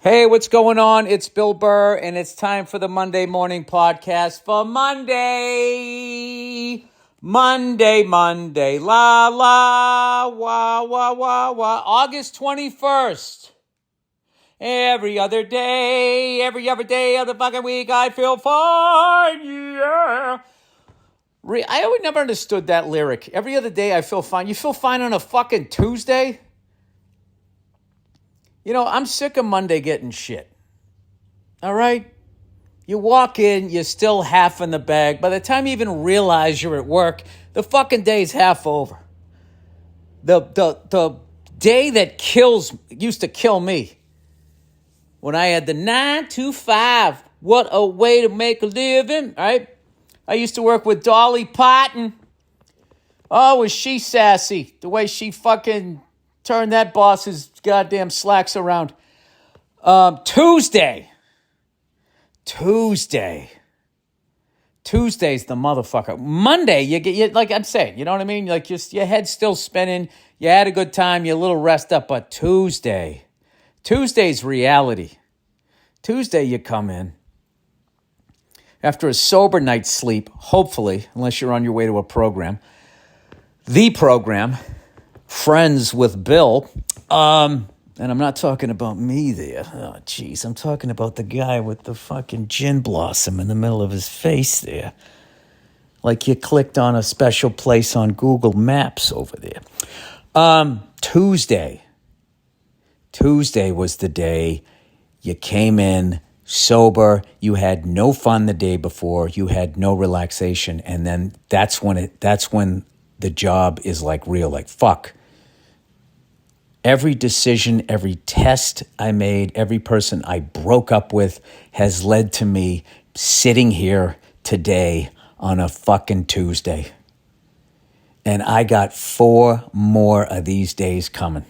Hey, what's going on? It's Bill Burr, and it's time for the Monday morning podcast for Monday, la, la, wah, wah, wah, wah, August 21st. Every other day of the fucking week, I feel fine, yeah. I always never understood that lyric. Every other day, I feel fine. You feel fine on a fucking Tuesday? You know, I'm sick of Monday getting shit. All right? You walk in, you're still half in the bag. By the time you even realize you're at work, the fucking day's half over. The day that used to kill me. When I had the 9 to 5. What a way to make a living, right? I used to work with Dolly Parton. Oh, was she sassy. The way she fucking turned that boss's goddamn slacks around. Tuesday's the motherfucker. Monday, you like I'm saying, you know what I mean? Like just your head's still spinning. You had a good time. You're a little rest up. But Tuesday's reality. Tuesday, you come in after a sober night's sleep, hopefully, unless you're on your way to a program. The program, Friends with Bill. And I'm not talking about me there. Oh, jeez. I'm talking about the guy with the fucking gin blossom in the middle of his face there. Like you clicked on a special place on Google Maps over there. Tuesday was the day you came in sober. You had no fun the day before. You had no relaxation. And then that's when the job is like real. Like, fuck. Every decision, every test I made, every person I broke up with has led to me sitting here today on a fucking Tuesday. And I got 4 more of these days coming.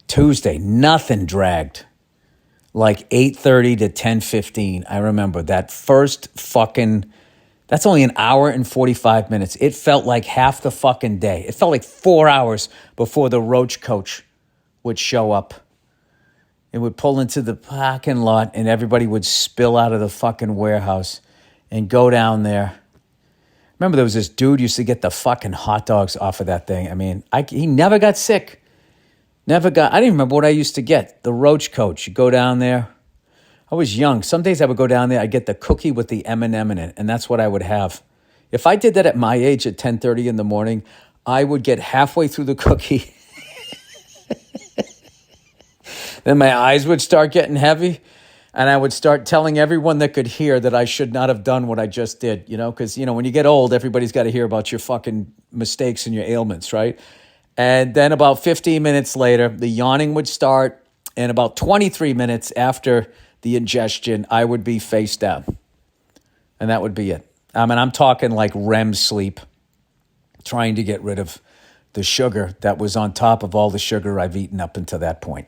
Tuesday, nothing dragged. Like 8:30 to 10:15. I remember that first fucking, that's only an hour and 45 minutes. It felt like half the fucking day. It felt like 4 hours before the roach coach would show up. It would pull into the parking lot and everybody would spill out of the fucking warehouse and go down there. Remember there was this dude used to get the fucking hot dogs off of that thing. I mean, he never got sick. I didn't remember what I used to get. The roach coach. You go down there. I was young. Some days I would go down there. I'd get the cookie with the M&M in it, and that's what I would have. If I did that at my age at 10:30 in the morning, I would get halfway through the cookie. Then my eyes would start getting heavy, and I would start telling everyone that could hear that I should not have done what I just did, because, when you get old, everybody's got to hear about your fucking mistakes and your ailments, right? And then about 15 minutes later, the yawning would start, and about 23 minutes after the ingestion, I would be face down, and that would be it. I mean, I'm talking like REM sleep, trying to get rid of the sugar that was on top of all the sugar I've eaten up until that point.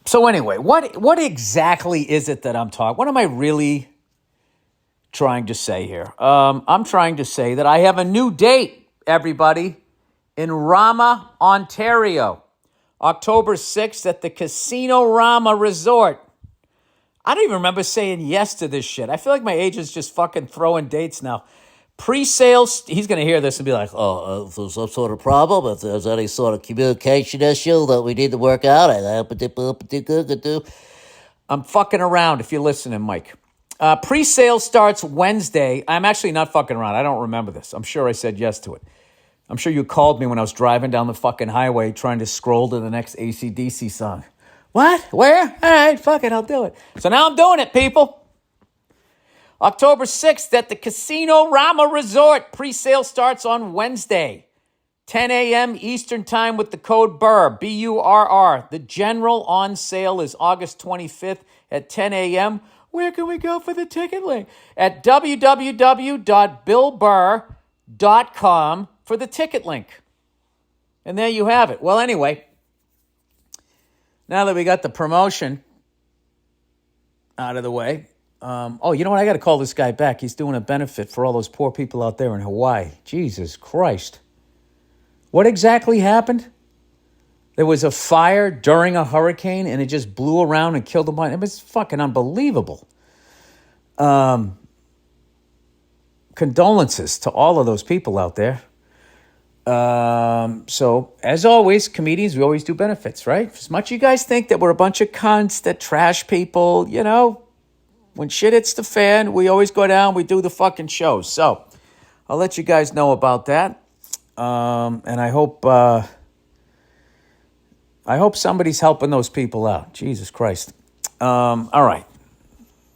So anyway, what exactly is it that I'm talking? What am I really trying to say here? I'm trying to say that I have a new date, everybody, in Rama, Ontario, October 6th at the Casino Rama Resort. I don't even remember saying yes to this shit. I feel like my agent's just fucking throwing dates now. Pre-sales, he's going to hear this and be like, if there's some sort of problem, if there's any sort of communication issue that we need to work out, I'm fucking around if you're listening, Mike. Pre-sale starts Wednesday. I'm actually not fucking around. I don't remember this. I'm sure I said yes to it. I'm sure you called me when I was driving down the fucking highway trying to scroll to the next AC/DC song. What? Where? All right, fuck it, I'll do it. So now I'm doing it, people. October 6th at the Casino Rama Resort. Pre-sale starts on Wednesday, 10 a.m. Eastern Time with the code Burr, B-U-R-R. The general on sale is August 25th at 10 a.m. Where can we go for the ticket link? At www.billburr.com for the ticket link. And there you have it. Well, anyway, now that we got the promotion out of the way, you know what? I got to call this guy back. He's doing a benefit for all those poor people out there in Hawaii. Jesus Christ. What exactly happened? There was a fire during a hurricane, and it just blew around and killed a bunch. It was fucking unbelievable. Condolences to all of those people out there. So, as always, comedians, we always do benefits, right? As much as you guys think that we're a bunch of cunts that trash people, you know, when shit hits the fan, we always go down, we do the fucking shows. So, I'll let you guys know about that. And I hope somebody's helping those people out. Jesus Christ. All right.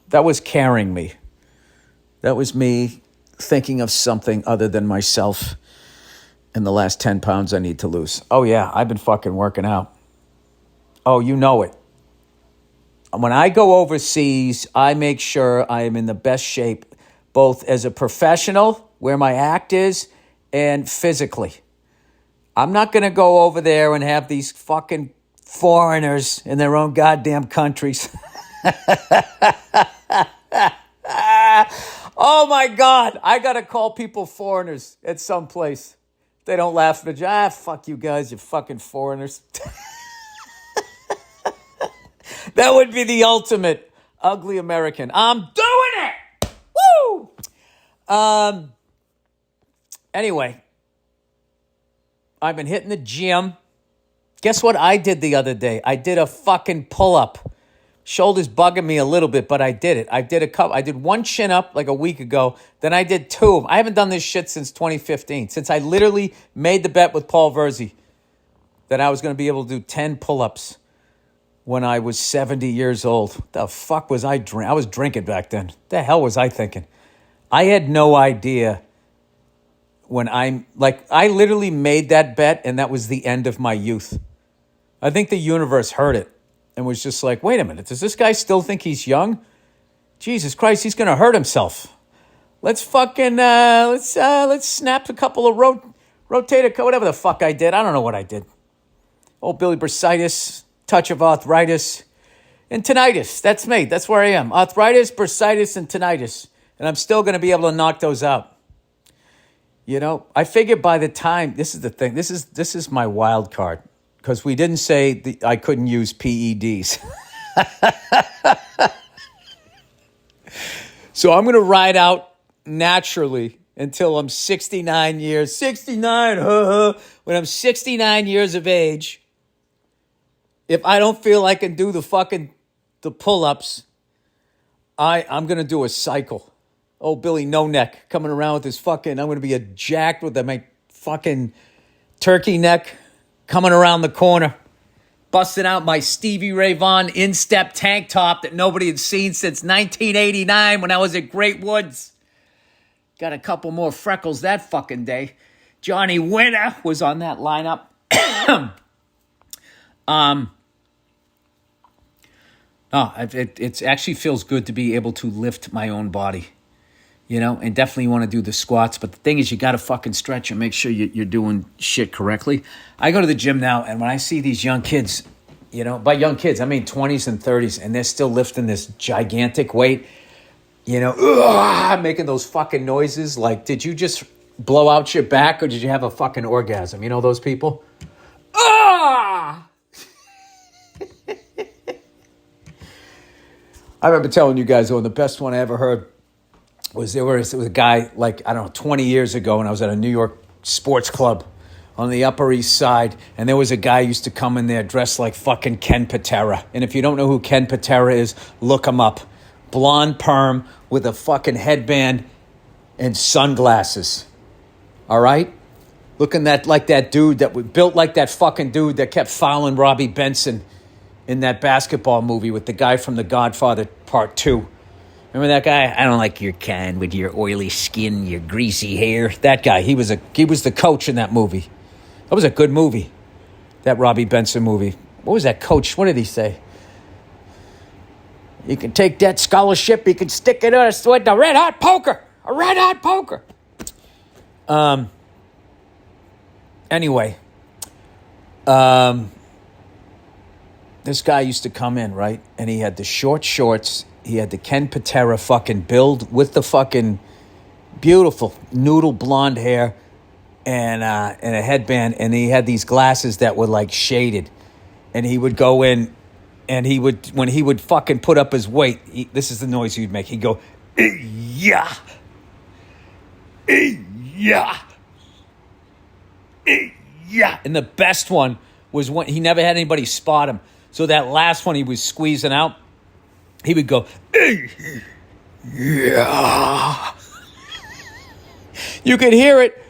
That was carrying me. That was me thinking of something other than myself and the last 10 pounds I need to lose. Oh, yeah, I've been fucking working out. Oh, you know it. When I go overseas, I make sure I am in the best shape, both as a professional, where my act is, and physically. I'm not going to go over there and have these fucking foreigners in their own goddamn countries. Oh, my God. I got to call people foreigners at some place. They don't laugh at me. Fuck you guys, you fucking foreigners. That would be the ultimate ugly American. I'm doing it! Woo! Anyway, I've been hitting the gym. Guess what I did the other day? I did a fucking pull-up. Shoulders bugging me a little bit, but I did it. I did one chin-up like a week ago. Then I did two of them. I haven't done this shit since 2015, since I literally made the bet with Paul Verzi that I was going to be able to do 10 pull-ups when I was 70 years old. What the fuck was I drinking? I was drinking back then. What the hell was I thinking? I had no idea when I literally made that bet, and that was the end of my youth. I think the universe heard it and was just like, wait a minute, does this guy still think he's young? Jesus Christ, he's going to hurt himself. Let's fucking, let's snap a couple of rotator, whatever the fuck I did. I don't know what I did. Old Billy bursitis, touch of arthritis, and tinnitus. That's me. That's where I am. Arthritis, bursitis, and tinnitus. And I'm still going to be able to knock those out. You know, I figure by the time, this is the thing, this is my wild card. Because we didn't say I couldn't use PEDs. So I'm going to ride out naturally until I'm 69 years. 69, when I'm 69 years of age, if I don't feel I can do the pull-ups, I'm going to do a cycle. Oh, Billy No Neck coming around with his fucking, I'm going to be a jacked with my fucking turkey neck. Coming around the corner, busting out my Stevie Ray Vaughan instep tank top that nobody had seen since 1989 when I was at Great Woods. Got a couple more freckles that fucking day. Johnny Winter was on that lineup. It actually feels good to be able to lift my own body. You know, and definitely you want to do the squats. But the thing is, you got to fucking stretch and make sure you're doing shit correctly. I go to the gym now, and when I see these young kids, you know, by young kids, I mean 20s and 30s, and they're still lifting this gigantic weight, you know, making those fucking noises. Like, did you just blow out your back, or did you have a fucking orgasm? You know those people? I remember telling you guys, the best one I ever heard was there was a guy, like, I don't know, 20 years ago, and I was at a New York sports club on the Upper East Side, and there was a guy who used to come in there dressed like fucking Ken Patera. And if you don't know who Ken Patera is, look him up. Blonde perm with a fucking headband and sunglasses. All right? Looking like that dude that was built like that fucking dude that kept fouling Robbie Benson in that basketball movie with the guy from The Godfather Part 2. Remember that guy? I don't like your kind with your oily skin, your greasy hair. That guy, he was the coach in that movie. That was a good movie, that Robbie Benson movie. What was that coach? What did he say? You can take that scholarship, you can stick it with a red hot poker. A red hot poker. Anyway, this guy used to come in, right? And he had the short shorts. He had the Ken Patera fucking build with the fucking beautiful noodle blonde hair, and a headband, and he had these glasses that were like shaded, and he would go in, and when he would fucking put up his weight, this is the noise he'd make. He'd go, yeah, yeah, yeah, and the best one was when he never had anybody spot him. So that last one he was squeezing out, he would go, yeah. You could hear it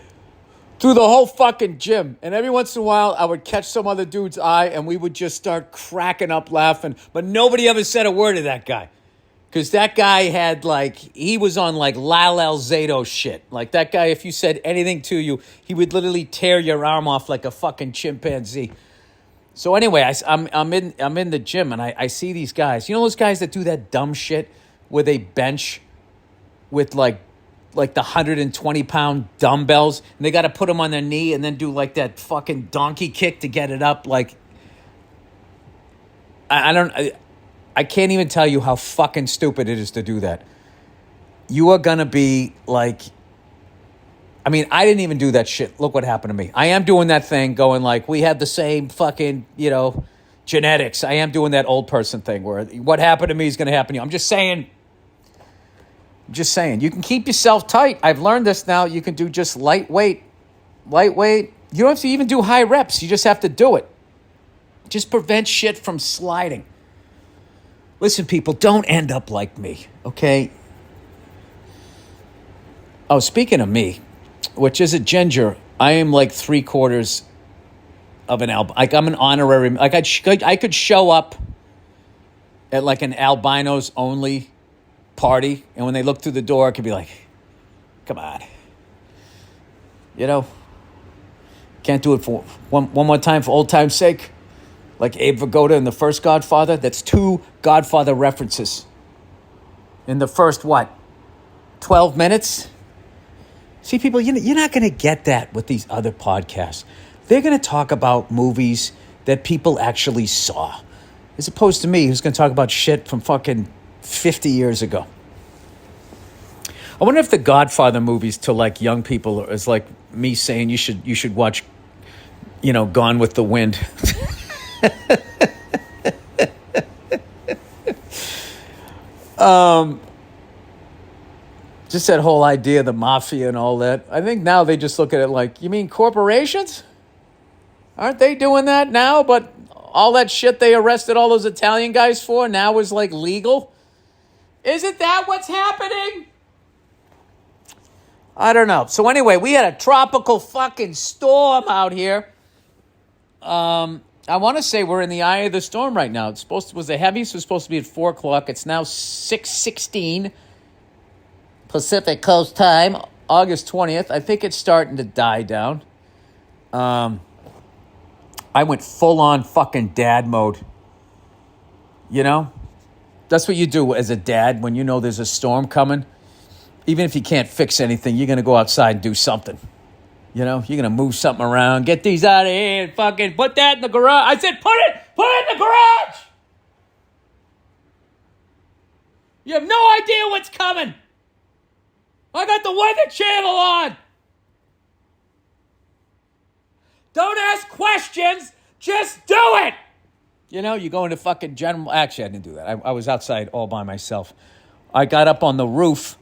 through the whole fucking gym. And every once in a while, I would catch some other dude's eye, and we would just start cracking up laughing. But nobody ever said a word to that guy. Because that guy had, like, he was on, like, Lyle Alzado shit. Like, that guy, if you said anything to you, he would literally tear your arm off like a fucking chimpanzee. So anyway, I'm in the gym, and I see these guys. You know those guys that do that dumb shit where they bench with, like the 120-pound dumbbells, and they got to put them on their knee and then do, like, that fucking donkey kick to get it up? Like, I can't even tell you how fucking stupid it is to do that. You are going to be like, I mean, I didn't even do that shit. Look what happened to me. I am doing that thing going like, we have the same fucking, genetics. I am doing that old person thing where what happened to me is going to happen to you. I'm just saying, you can keep yourself tight. I've learned this now. You can do just lightweight. You don't have to even do high reps. You just have to do it. Just prevent shit from sliding. Listen, people, don't end up like me, okay? Oh, speaking of me, which is a ginger, I am like 3/4 of an albino. Like, I'm an honorary. Like, I could show up at like an albinos only party, and when they look through the door, I could be like, come on. Can't do it for one more time for old time's sake. Like Abe Vigoda in the first Godfather. That's 2 Godfather references in the first, 12 minutes? See, people, you're not going to get that with these other podcasts. They're going to talk about movies that people actually saw, as opposed to me, who's going to talk about shit from fucking 50 years ago. I wonder if the Godfather movies to like young people is like me saying you should watch, Gone with the Wind. Just that whole idea of the mafia and all that. I think now they just look at it like, you mean corporations? Aren't they doing that now? But all that shit they arrested all those Italian guys for now is like legal? Isn't that what's happening? I don't know. So anyway, we had a tropical fucking storm out here. I want to say we're in the eye of the storm right now. It was the heaviest was supposed to be at 4 o'clock. It's now 6:16 Pacific Coast time, August 20th. I think it's starting to die down. I went full on fucking dad mode. That's what you do as a dad when you know there's a storm coming. Even if you can't fix anything, you're going to go outside and do something. You're going to move something around. Get these out of here and fucking put that in the garage. I said, put it in the garage. You have no idea what's coming. I got the Weather Channel on. Don't ask questions. Just do it. You go into fucking general. Actually, I didn't do that. I was outside all by myself. I got up on the roof.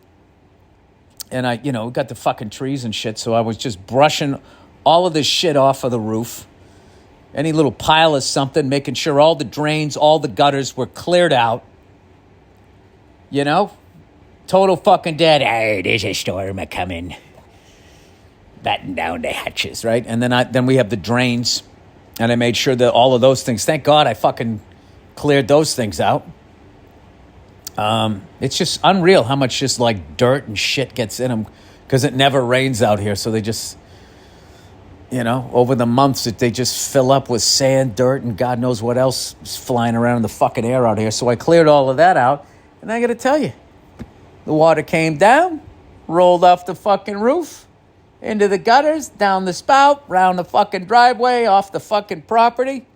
And I, got the fucking trees and shit, so I was just brushing all of this shit off of the roof. Any little pile of something, making sure all the drains, all the gutters were cleared out. Total fucking dead. Hey, there's a storm a-coming. Batten down the hatches, right? And then we have the drains, and I made sure that all of those things, thank God I fucking cleared those things out. It's just unreal how much just like dirt and shit gets in them because it never rains out here. So they just, over the months they just fill up with sand, dirt, and God knows what else is flying around in the fucking air out here. So I cleared all of that out. And I got to tell you, the water came down, rolled off the fucking roof, into the gutters, down the spout, round the fucking driveway, off the fucking property.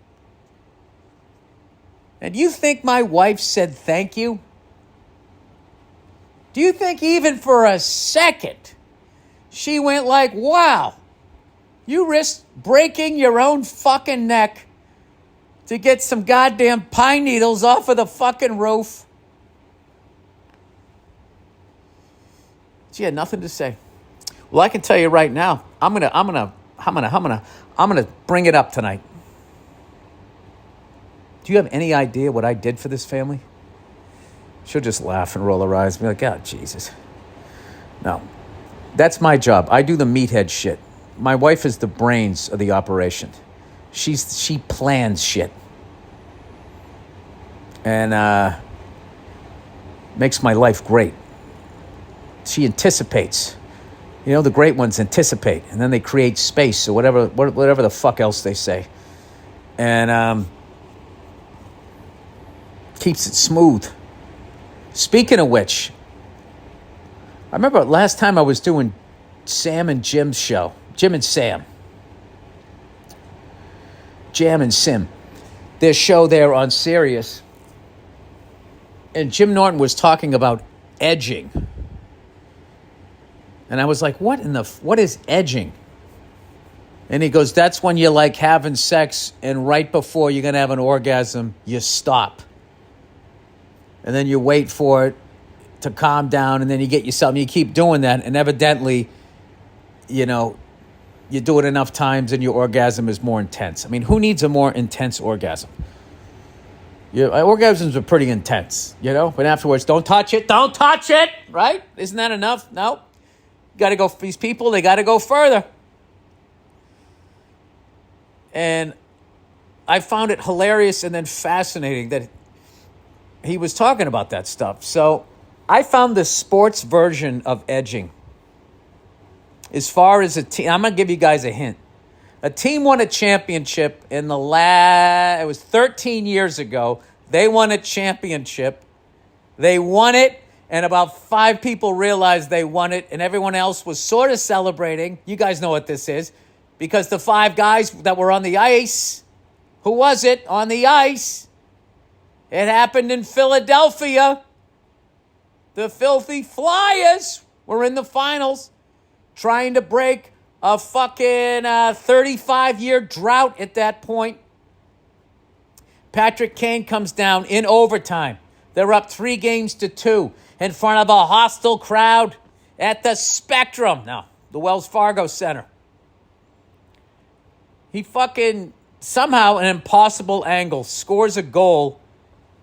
And you think my wife said thank you? Do you think even for a second she went like, wow, You risk breaking your own fucking neck to get some goddamn pine needles off of the fucking roof. She had nothing to say. Well, I can tell you right now, I'm gonna bring it up tonight. Do you have any idea what I did for this family? She'll just laugh and roll her eyes and be like, oh, Jesus. No. That's my job. I do the meathead shit. My wife is the brains of the operation. She plans shit. And makes my life great. She anticipates. You know, the great ones anticipate, and then they create space or whatever the fuck else they say. And keeps it smooth. Speaking of which, I remember last time I was doing Sam and Jim's show. Jim and Sam. Jam and Sim. Their show there on Sirius. And Jim Norton was talking about edging. And I was like, what is edging? And he goes, that's when you're like having sex and right before you're going to have an orgasm, you stop. And then you wait for it to calm down and then you get yourself, you keep doing that. And evidently, you know, you do it enough times and your orgasm is more intense. I mean, who needs a more intense orgasm? Orgasms are pretty intense, you know? But afterwards, don't touch it, right? Isn't that enough? No. Got to go, these people, they got to go further. And I found it hilarious and then fascinating that he was talking about that stuff. So I found the sports version of edging. As far as a team, I'm going to give you guys a hint. A team won a championship in it was 13 years ago. They won a championship. They won it. And about 5 people realized they won it, and everyone else was sort of celebrating. You guys know what this is. Because the 5 guys that were on the ice, who was it on the ice? It happened in Philadelphia. The Filthy Flyers were in the finals trying to break a fucking 35-year drought at that point. Patrick Kane comes down in overtime. They're up 3-2 in front of a hostile crowd at the Spectrum. No, the Wells Fargo Center. He fucking, somehow, an impossible angle, scores a goal,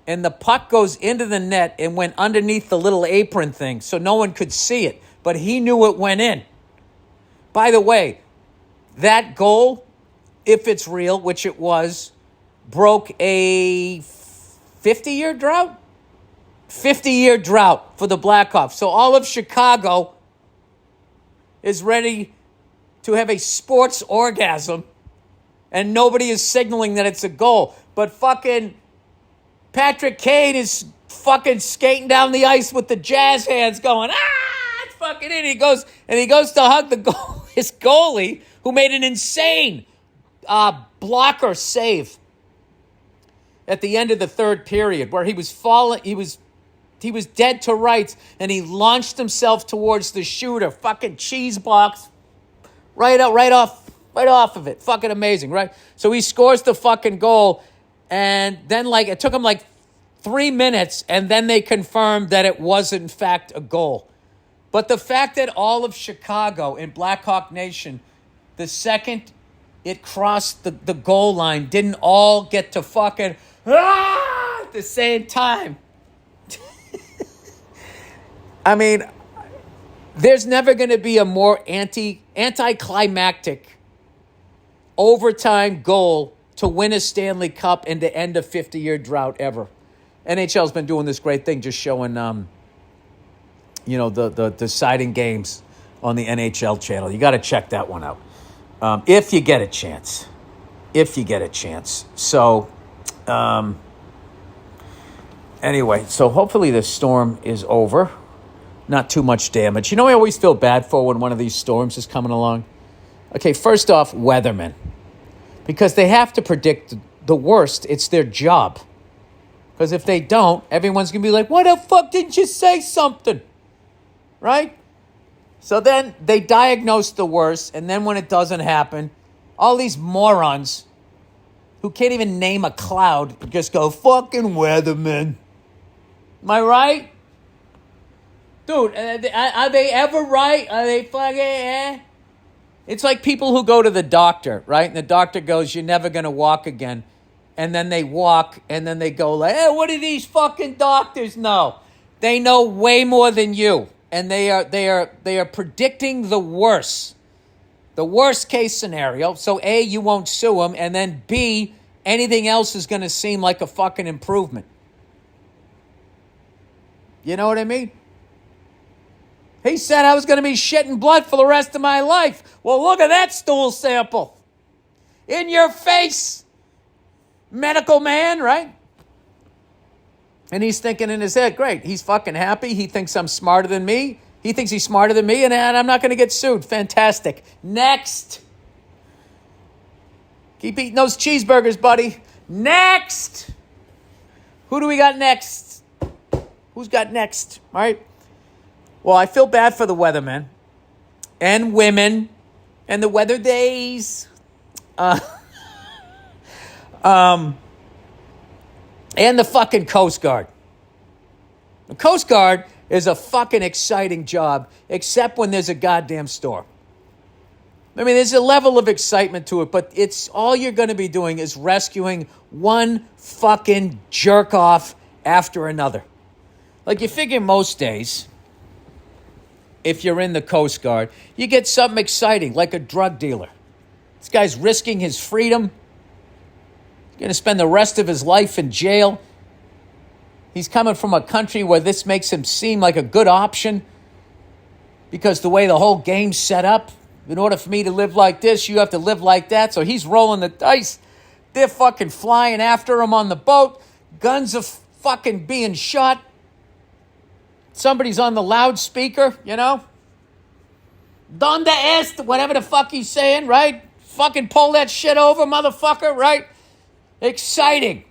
and the puck goes into the net and went underneath the little apron thing, so no one could see it. But he knew it went in. By the way, that goal, if it's real, which it was, broke a 50-year drought? 50-year drought for the Blackhawks. So all of Chicago is ready to have a sports orgasm, and nobody is signaling that it's a goal. But fucking Patrick Kane is fucking skating down the ice with the jazz hands going, it's fucking in. He goes to hug his goalie, who made an insane blocker save at the end of the third period, where he was falling, he was dead to rights, and he launched himself towards the shooter. Fucking cheese box. Right off of it. Fucking amazing, right? So he scores the fucking goal, and then it took him 3 minutes, and then they confirmed that it was in fact a goal. But the fact that all of Chicago in Blackhawk Nation, the second it crossed the goal line, didn't all get to fucking at the same time. I mean, there's never going to be a more anticlimactic overtime goal to win a Stanley Cup and to end a 50-year drought ever. NHL's been doing this great thing, just showing, the deciding games on the NHL channel. You got to check that one out if you get a chance. So, anyway, so hopefully this storm is over. Not too much damage. You know, I always feel bad for when one of these storms is coming along. Okay, first off, weathermen. Because they have to predict the worst. It's their job. Because if they don't, everyone's going to be like, why the fuck didn't you say something? Right? So then they diagnose the worst, and then when it doesn't happen, all these morons who can't even name a cloud just go, fucking weatherman. Am I right? Dude, are they ever right? Are they fucking It's like people who go to the doctor, right? And the doctor goes, you're never going to walk again. And then they walk, and then they go like, hey, what do these fucking doctors know? They know way more than you. And they are predicting the worst case scenario. So A, you won't sue them, and then B, anything else is going to seem like a fucking improvement. You know what I mean? He said I was going to be shitting blood for the rest of my life. Well, look at that stool sample. In your face, medical man, right? And he's thinking in his head, great, he's fucking happy. He thinks I'm smarter than me. He thinks he's smarter than me, and I'm not going to get sued. Fantastic. Next. Keep eating those cheeseburgers, buddy. Next. Who do we got next? Who's got next? All right. Well, I feel bad for the weathermen and women and the weather days. And the fucking Coast Guard. The Coast Guard is a fucking exciting job, except when there's a goddamn storm. I mean, there's a level of excitement to it, but it's all you're going to be doing is rescuing one fucking jerk off after another. Like, you figure most days, if you're in the Coast Guard, you get something exciting, like a drug dealer. This guy's risking his freedom. He's going to spend the rest of his life in jail. He's coming from a country where this makes him seem like a good option because the way the whole game's set up, in order for me to live like this, you have to live like that. So he's rolling the dice. They're fucking flying after him on the boat. Guns are fucking being shot. Somebody's on the loudspeaker, you know? Donde est? Whatever the fuck he's saying, right? Fucking pull that shit over, motherfucker, right? Exciting.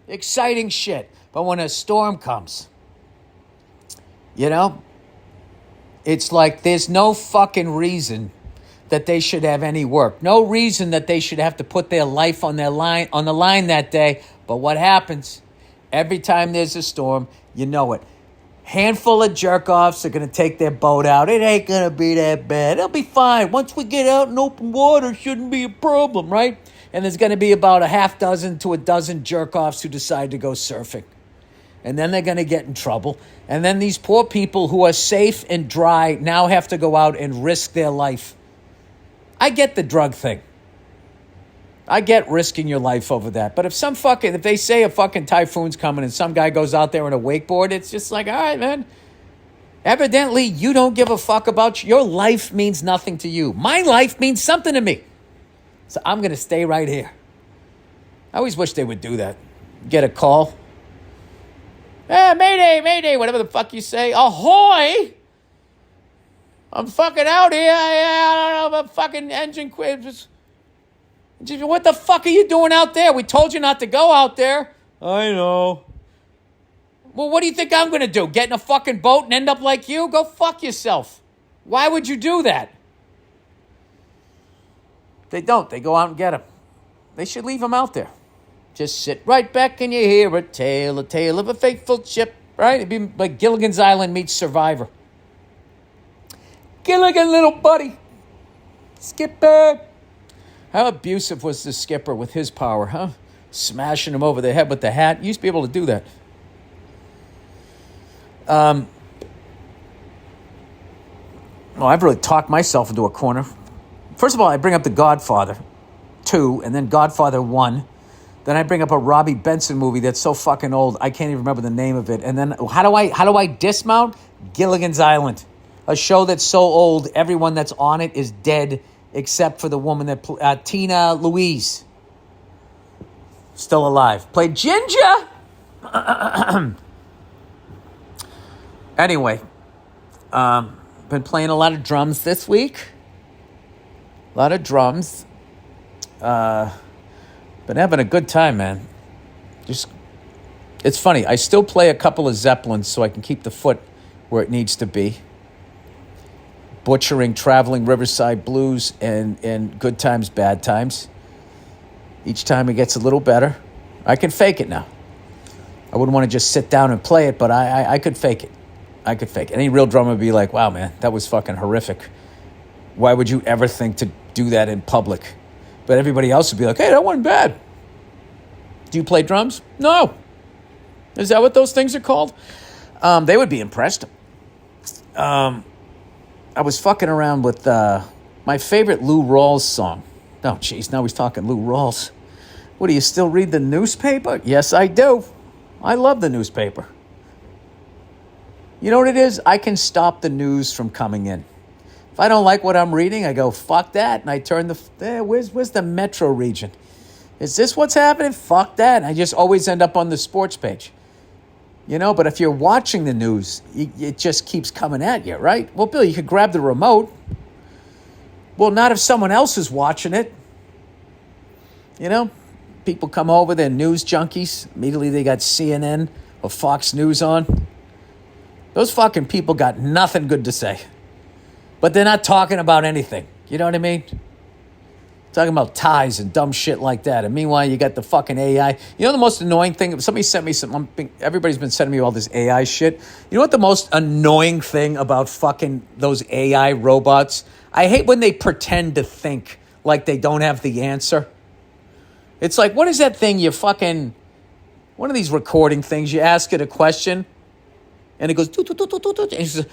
Exciting shit. But when a storm comes, you know, it's like there's no fucking reason that they should have any work. No reason that they should have to put their life on the line that day. But what happens? Every time there's a storm, you know it. Handful of jerk-offs are going to take their boat out. It ain't going to be that bad. It'll be fine. Once we get out in open water, it shouldn't be a problem, right? And there's going to be about a half dozen to a dozen jerk-offs who decide to go surfing. And then they're going to get in trouble. And then these poor people who are safe and dry now have to go out and risk their life. I get the drug thing. I get risking your life over that. But if they say a fucking typhoon's coming and some guy goes out there on a wakeboard, it's just like, all right, man. Evidently, you don't give a fuck about your life means nothing to you. My life means something to me. So I'm going to stay right here. I always wish they would do that. Get a call. Mayday, mayday, whatever the fuck you say. Ahoy! I'm fucking out here. I don't know, my fucking engine quit. What the fuck are you doing out there? We told you not to go out there. I know. Well, what do you think I'm going to do? Get in a fucking boat and end up like you? Go fuck yourself. Why would you do that? They don't. They go out and get them. They should leave them out there. Just sit right back and you hear a tale of a faithful ship, right? It'd be like Gilligan's Island meets Survivor. Gilligan, little buddy. Skipper. How abusive was the skipper with his power, huh? Smashing him over the head with the hat. You used to be able to do that. Well, I've really talked myself into a corner. First of all, I bring up The Godfather 2 and then Godfather 1. Then I bring up a Robbie Benson movie that's so fucking old, I can't even remember the name of it. And then how do I dismount? Gilligan's Island. A show that's so old, everyone that's on it is dead except for the woman that Tina Louise. Still alive. Played Ginger. Anyway, been playing a lot of drums this week. A lot of drums. Been having a good time, man. It's funny. I still play a couple of Zeppelins so I can keep the foot where it needs to be. butchering traveling Riverside blues and good times, bad times. Each time it gets a little better. I can fake it now. I wouldn't want to just sit down and play it, but I could fake it. I could fake it. Any real drummer would be like, wow, man, that was fucking horrific. Why would you ever think to do that in public? But everybody else would be like, hey, that wasn't bad. Do you play drums? No. Is that what those things are called? They would be impressed. I was fucking around with my favorite Lou Rawls song. Oh, jeez, now he's talking Lou Rawls. What, do you still read the newspaper? Yes, I do. I love the newspaper. You know what it is? I can stop the news from coming in. If I don't like what I'm reading, I go, fuck that, and I turn where's the metro region? Is this what's happening? Fuck that. And I just always end up on the sports page. You know, but if you're watching the news, it just keeps coming at you, right? Well, Bill, you could grab the remote. Well, not if someone else is watching it. You know, people come over, they're news junkies. Immediately they got CNN or Fox News on. Those fucking people got nothing good to say. But they're not talking about anything. You know what I mean? Talking about ties and dumb shit like that. And meanwhile, you got the fucking AI. You know the most annoying thing? Somebody sent me everybody's been sending me all this AI shit. You know what the most annoying thing about fucking those AI robots? I hate when they pretend to think like they don't have the answer. It's like, what is that thing you fucking... One of these recording things, you ask it a question, and it goes... And she says,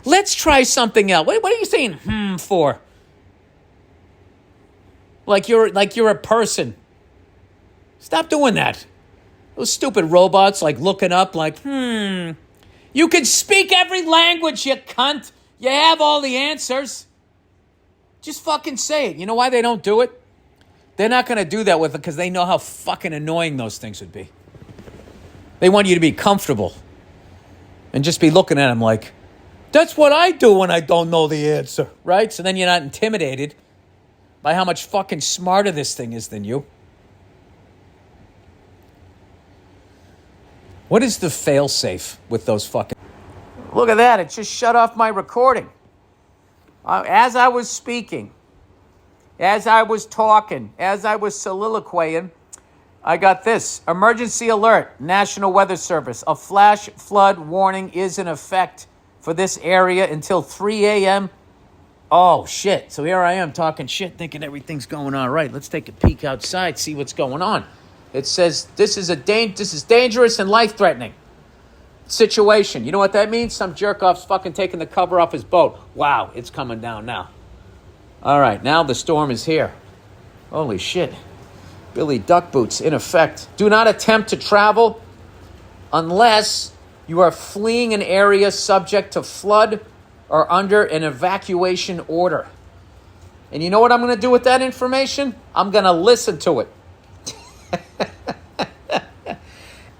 let's try something else. What are you saying for? Like you're a person. Stop doing that. Those stupid robots like looking up like, You can speak every language, you cunt. You have all the answers. Just fucking say it. You know why they don't do it? They're not going to do that with it because they know how fucking annoying those things would be. They want you to be comfortable and just be looking at them like, that's what I do when I don't know the answer, right? So then you're not intimidated by how much fucking smarter this thing is than you. What is the fail-safe with those fucking... Look at that. It just shut off my recording. As I was speaking, as I was talking, as I was soliloquying, I got this. Emergency alert, National Weather Service. A flash flood warning is in effect for this area until 3 a.m. Oh, shit. So here I am talking shit, thinking everything's going all right. Let's take a peek outside, see what's going on. It says this is dangerous and life-threatening situation. You know what that means? Some jerk-off's fucking taking the cover off his boat. Wow, it's coming down now. All right, now the storm is here. Holy shit. Billy Duck Boots in effect. Do not attempt to travel unless you are fleeing an area subject to flood or under an evacuation order. And you know what I'm going to do with that information? I'm going to listen to it.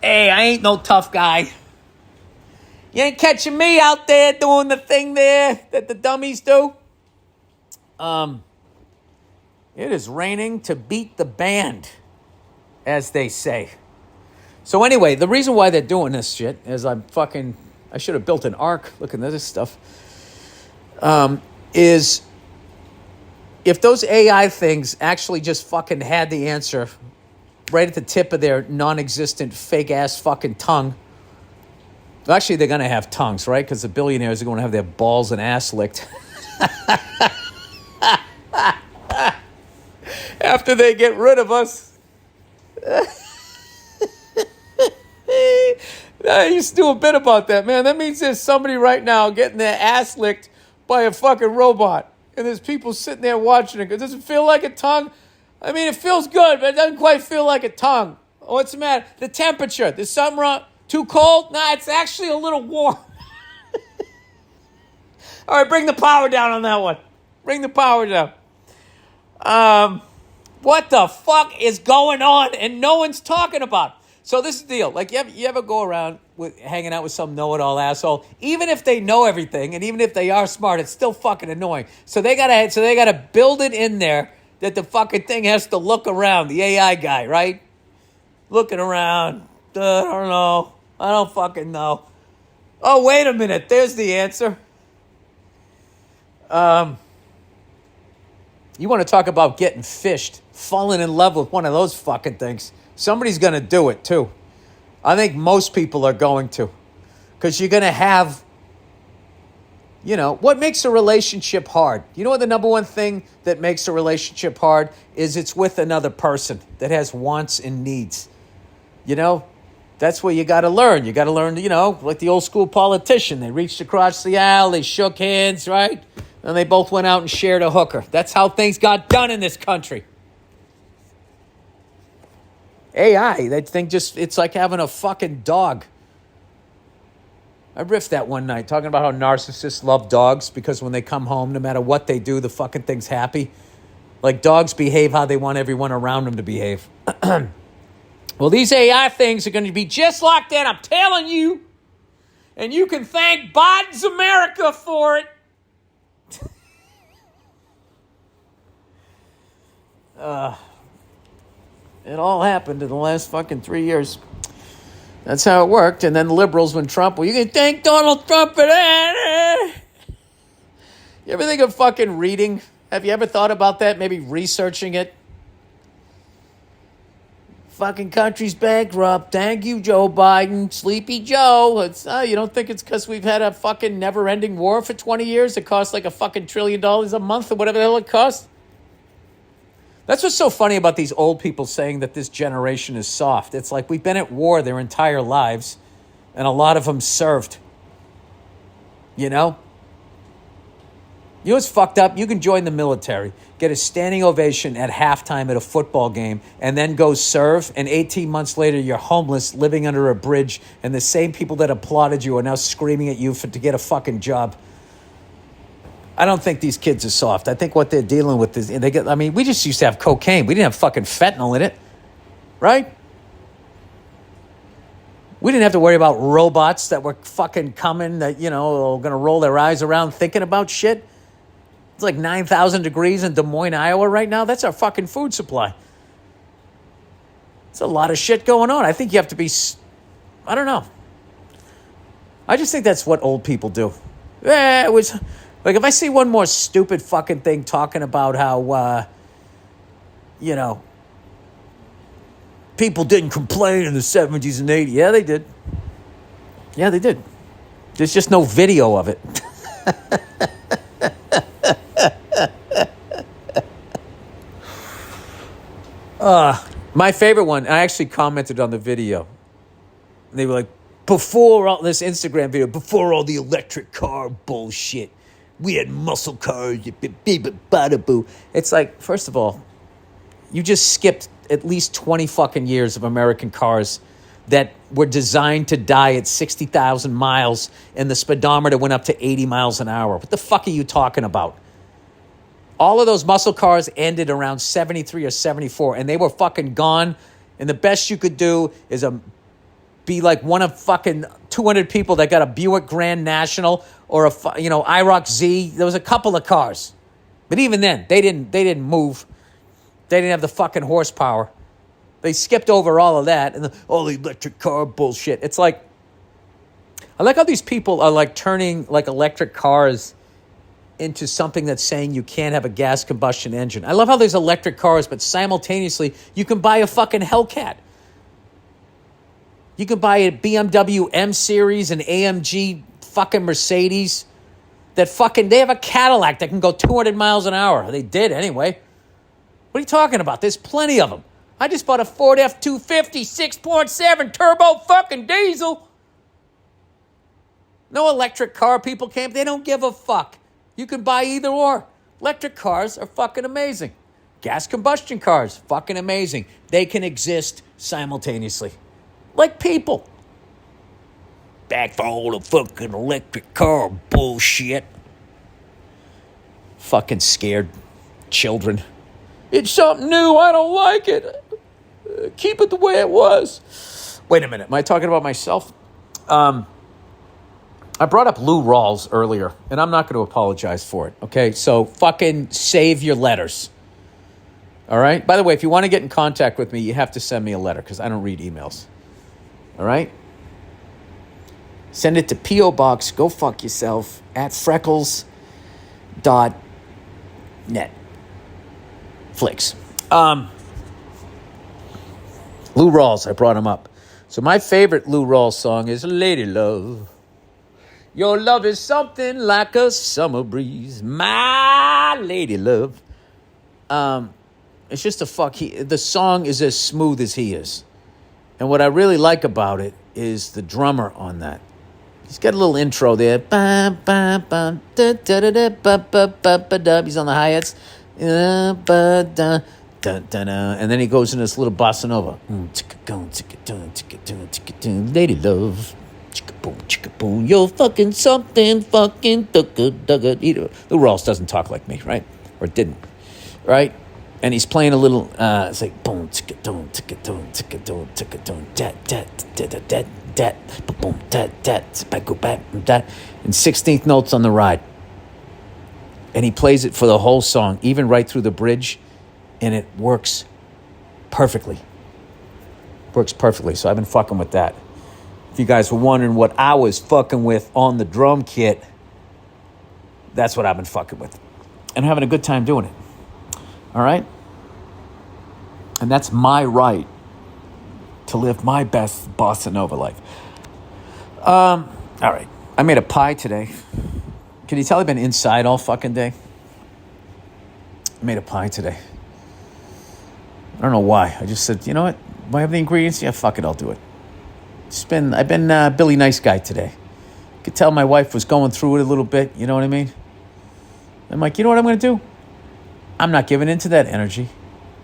Hey, I ain't no tough guy. You ain't catching me out there doing the thing there that the dummies do. It is raining to beat the band, as they say. So anyway, the reason why they're doing this shit is I should have built an ark looking at this stuff, is if those AI things actually just fucking had the answer right at the tip of their non-existent fake-ass fucking tongue. Actually, they're going to have tongues, right? Because the billionaires are going to have their balls and ass licked. After they get rid of us. I used to do a bit about that, man. That means there's somebody right now getting their ass licked by a fucking robot. And there's people sitting there watching it. Does it feel like a tongue? I mean, it feels good, but it doesn't quite feel like a tongue. What's the matter? The temperature. There's something wrong. Too cold? Nah, it's actually a little warm. All right, bring the power down on that one. Bring the power down. What the fuck is going on and no one's talking about? So this is the deal. Like, you ever go around hanging out with some know-it-all asshole? Even if they know everything and even if they are smart, it's still fucking annoying. So they gotta build it in there that the fucking thing has to look around. The AI guy, right? Looking around. I don't know. I don't fucking know. Oh, wait a minute. There's the answer. You want to talk about getting fished, falling in love with one of those fucking things. Somebody's going to do it too. I think most people are going to. Because you're going to have, what makes a relationship hard? You know what the number one thing that makes a relationship hard is it's with another person that has wants and needs. That's where you got to learn. You got to learn, like the old school politician. They reached across the aisle, they shook hands, right? And they both went out and shared a hooker. That's how things got done in this country. AI, that thing it's like having a fucking dog. I riffed that one night, talking about how narcissists love dogs because when they come home, no matter what they do, the fucking thing's happy. Like dogs behave how they want everyone around them to behave. Well, these AI things are going to be just like that, I'm telling you. And you can thank Biden's America for it. It all happened in the last fucking 3 years. That's how it worked. And then the liberals, when Trump, you can thank Donald Trump for that. You ever think of fucking reading? Have you ever thought about that? Maybe researching it? Fucking country's bankrupt. Thank you, Joe Biden. Sleepy Joe. You don't think it's because we've had a fucking never-ending war for 20 years? It costs like a fucking $1 trillion a month or whatever the hell it costs? That's what's so funny about these old people saying that this generation is soft. It's like we've been at war their entire lives, and a lot of them served. You know what's fucked up? You can join the military, get a standing ovation at halftime at a football game, and then go serve, and 18 months later you're homeless, living under a bridge, and the same people that applauded you are now screaming at you to get a fucking job. I don't think these kids are soft. I think what they're dealing with is, we just used to have cocaine. We didn't have fucking fentanyl in it, right? We didn't have to worry about robots that were fucking coming that, are going to roll their eyes around thinking about shit. It's like 9,000 degrees in Des Moines, Iowa right now. That's our fucking food supply. It's a lot of shit going on. I think you have to be, I don't know. I just think that's what old people do. It was... Like, if I see one more stupid fucking thing talking about how, people didn't complain in the 70s and 80s. Yeah, they did. Yeah, they did. There's just no video of it. My favorite one, I actually commented on the video. And they were like, before all this Instagram video, before all the electric car bullshit. We had muscle cars, bada-boo. It's like, first of all, you just skipped at least 20 fucking years of American cars that were designed to die at 60,000 miles and the speedometer went up to 80 miles an hour. What the fuck are you talking about? All of those muscle cars ended around 73 or 74 and they were fucking gone. And the best you could do is be like one of fucking 200 people that got a Buick Grand National or a IROC Z. There was a couple of cars, but even then they didn't move. They didn't have the fucking horsepower. They skipped over all of that and all the electric car bullshit. It's like, I like how these people are like turning like electric cars into something that's saying you can't have a gas combustion engine. I love how there's electric cars, but simultaneously you can buy a fucking Hellcat. You can buy a BMW M Series, an AMG fucking Mercedes. They have a Cadillac that can go 200 miles an hour. They did anyway. What are you talking about? There's plenty of them. I just bought a Ford F-250 6.7 turbo fucking diesel. No electric car people they don't give a fuck. You can buy either or. Electric cars are fucking amazing. Gas combustion cars, fucking amazing. They can exist simultaneously. Like people. Back for all the fucking electric car bullshit. Fucking scared children. It's something new. I don't like it. Keep it the way it was. Wait a minute. Am I talking about myself? I brought up Lou Rawls earlier, and I'm not going to apologize for it. Okay? So fucking save your letters. All right? By the way, if you want to get in contact with me, you have to send me a letter because I don't read emails. All right? Send it to P.O. Box, go fuck yourself, at Freckles, dot net. Flicks. Lou Rawls, I brought him up. So my favorite Lou Rawls song is Lady Love. Your love is something like a summer breeze. My lady love. It's just a fuck. The song is as smooth as he is. And what I really like about it is the drummer on that. He's got a little intro there. He's on the hi-hats. And then he goes in this little bossa nova. Lady love. Chicka-boom. You're fucking something fucking dugga. Lou Rawls doesn't talk like me, right? Or didn't, right? And he's playing a little, it's like boom, ticka-doom, ticka-doom, ticka-doom, ticka-doom, dat, boom, dat, go back, dat, and 16th notes on the ride. And he plays it for the whole song, even right through the bridge, and it works perfectly. So I've been fucking with that. If you guys were wondering what I was fucking with on the drum kit, that's what I've been fucking with. And having a good time doing it. All right? And that's my right to live my best bossa nova life. All right. I made a pie today. Can you tell I've been inside all fucking day? I made a pie today. I don't know why. I just said, you know what? Do I have the ingredients? Yeah, fuck it, I'll do it. I've been Billy Nice Guy today. You could tell my wife was going through it a little bit, you know what I mean? I'm like, you know what I'm going to do? I'm not giving into that energy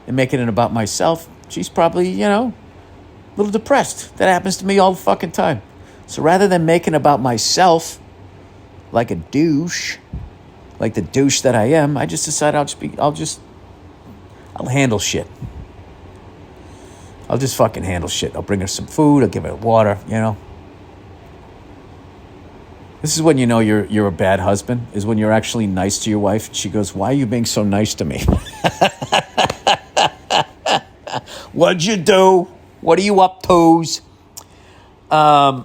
and making it about myself. She's probably, a little depressed. That happens to me all the fucking time. So rather than making about myself like a douche, like the douche that I am, I just decided I'll handle shit. I'll just fucking handle shit. I'll bring her some food. I'll give her water, This is when you know you're a bad husband, is when you're actually nice to your wife. She goes, why are you being so nice to me? What'd you do? What are you up to's? No,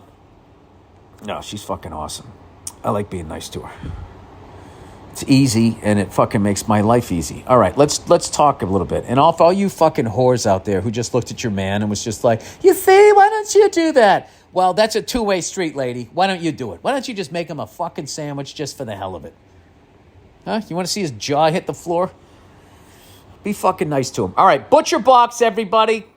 she's fucking awesome. I like being nice to her. It's easy, and it fucking makes my life easy. All right, let's talk a little bit. And for all you fucking whores out there who just looked at your man and was just like, you see, why don't you do that? Well, that's a two-way street, lady. Why don't you do it? Why don't you just make him a fucking sandwich just for the hell of it? Huh? You want to see his jaw hit the floor? Be fucking nice to him. All right, Butcher Box, everybody.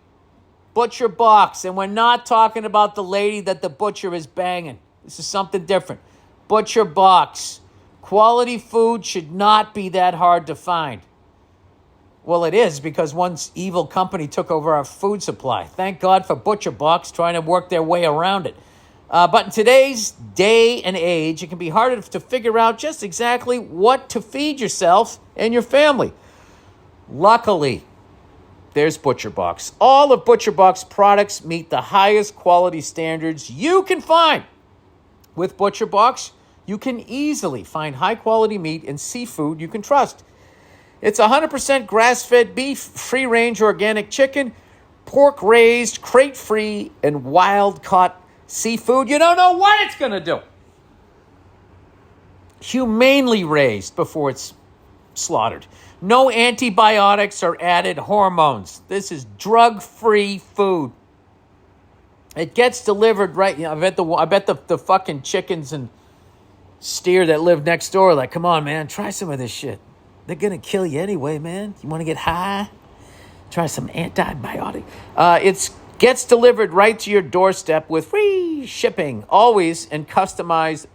Butcher Box. And we're not talking about the lady that the butcher is banging. This is something different. Butcher Box. Quality food should not be that hard to find. Well, it is, because one evil company took over our food supply. Thank God for Butcher Box trying to work their way around it. But in today's day and age, it can be harder to figure out just exactly what to feed yourself and your family. Luckily, there's Butcher Box. All of Butcher Box products meet the highest quality standards you can find. With Butcher Box, you can easily find high-quality meat and seafood you can trust. It's 100% grass-fed beef, free-range organic chicken, pork-raised, crate-free, and wild-caught seafood. You don't know what it's going to do. Humanely raised before it's slaughtered. No antibiotics or added hormones. This is drug-free food. It gets delivered right. I bet the fucking chickens and steer that live next door like, come on, man, try some of this shit. They're going to kill you anyway, man. You want to get high? Try some antibiotic. It gets delivered right to your doorstep with free shipping, always, and customized.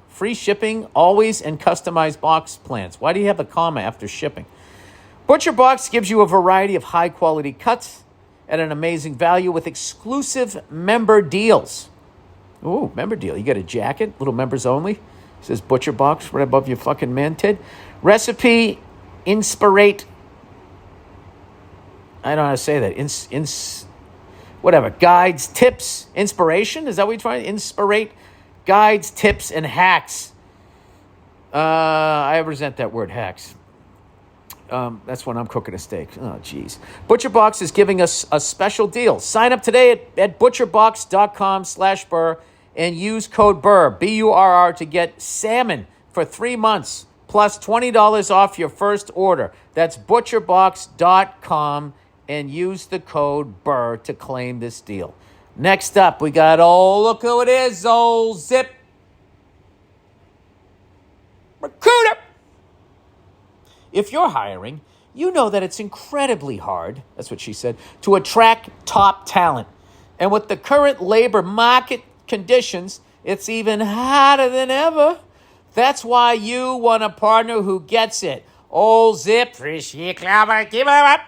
Free shipping, always, and customized box plans. Why do you have a comma after shipping? Butcher Box gives you a variety of high-quality cuts at an amazing value with exclusive member deals. Ooh, member deal. You get a jacket, little members only. It says Butcher Box right above your fucking man tid. Recipe inspirate. I don't know how to say that. Whatever. Guides, tips, inspiration. Is that what you're trying? Inspirate. Guides, tips, and hacks. I resent that word, hacks. That's when I'm cooking a steak. Oh, jeez. Butcher Box is giving us a special deal. Sign up today at butcherbox.com/Burr and use code Burr, B-U-R-R, to get salmon for 3 months, plus $20 off your first order. That's butcherbox.com, and use the code Burr to claim this deal. Next up, we got, look who it is, old Zip Recruiter. If you're hiring, you know that it's incredibly hard, that's what she said, to attract top talent. And with the current labor market conditions, it's even harder than ever. That's why you want a partner who gets it. Old Zip, the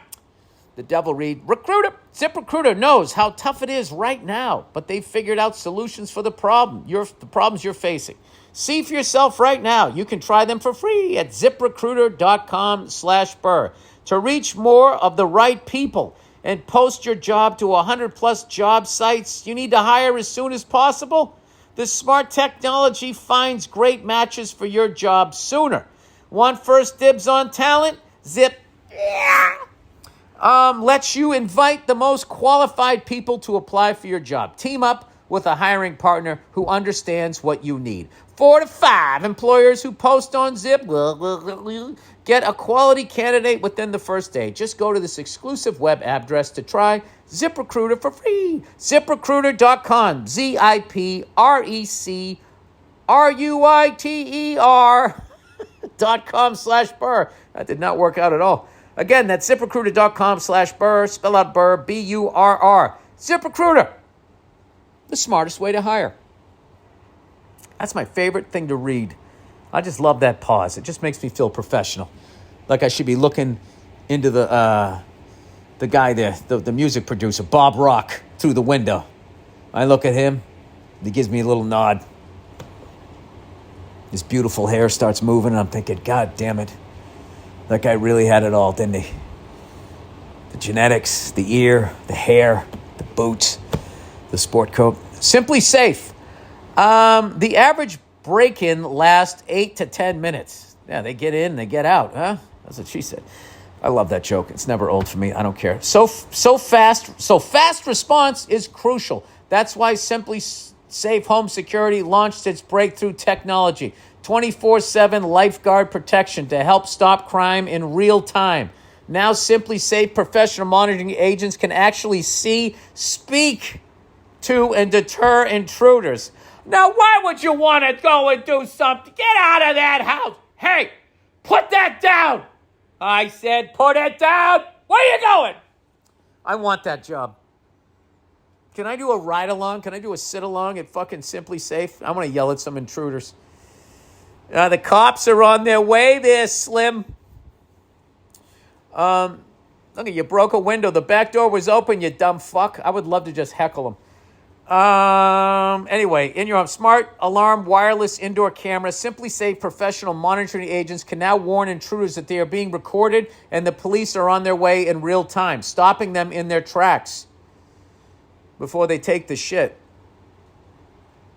devil read, Recruiter. ZipRecruiter knows how tough it is right now, but they've figured out solutions for the problems you're facing. See for yourself right now. You can try them for free at ZipRecruiter.com/Burr. To reach more of the right people and post your job to 100+ job sites you need to hire as soon as possible, the smart technology finds great matches for your job sooner. Want first dibs on talent? Zip lets you invite the most qualified people to apply for your job. Team up with a hiring partner who understands what you need. 4 to 5 employers who post on Zip get a quality candidate within the first day. Just go to this exclusive web address to try ZipRecruiter for free. ZipRecruiter.com. ZipRecruiter.com/Burr. That did not work out at all. Again, that's ZipRecruiter.com/Burr. Spell out Burr, Burr. ZipRecruiter, the smartest way to hire. That's my favorite thing to read. I just love that pause. It just makes me feel professional. Like I should be looking into the guy there, the music producer, Bob Rock, through the window. I look at him. He gives me a little nod. His beautiful hair starts moving, and I'm thinking, God damn it. That guy really had it all, didn't he? The genetics, the ear, the hair, the boots, the sport coat. Simply Safe. The average break-in lasts 8 to 10 minutes. Yeah, they get in, they get out, huh? That's what she said. I love that joke. It's never old for me. I don't care. So fast response is crucial. That's why Simply Safe Home Security launched its breakthrough technology, 24/7 lifeguard protection to help stop crime in real time. Now Simply Safe professional monitoring agents can actually see, speak to, and deter intruders. Now, why would you want to go and do something? Get out of that house. Hey, put that down. I said, put it down. Where are you going? I want that job. Can I do a ride-along? Can I do a sit-along at fucking Simply Safe? I want to yell at some intruders. The cops are on their way there, Slim. Look at you, broke a window. The back door was open, you dumb fuck. I would love to just heckle them. Anyway, in your smart alarm wireless indoor camera, Simply Safe professional monitoring agents can now warn intruders that they are being recorded and the police are on their way in real time, stopping them in their tracks before they take the shit.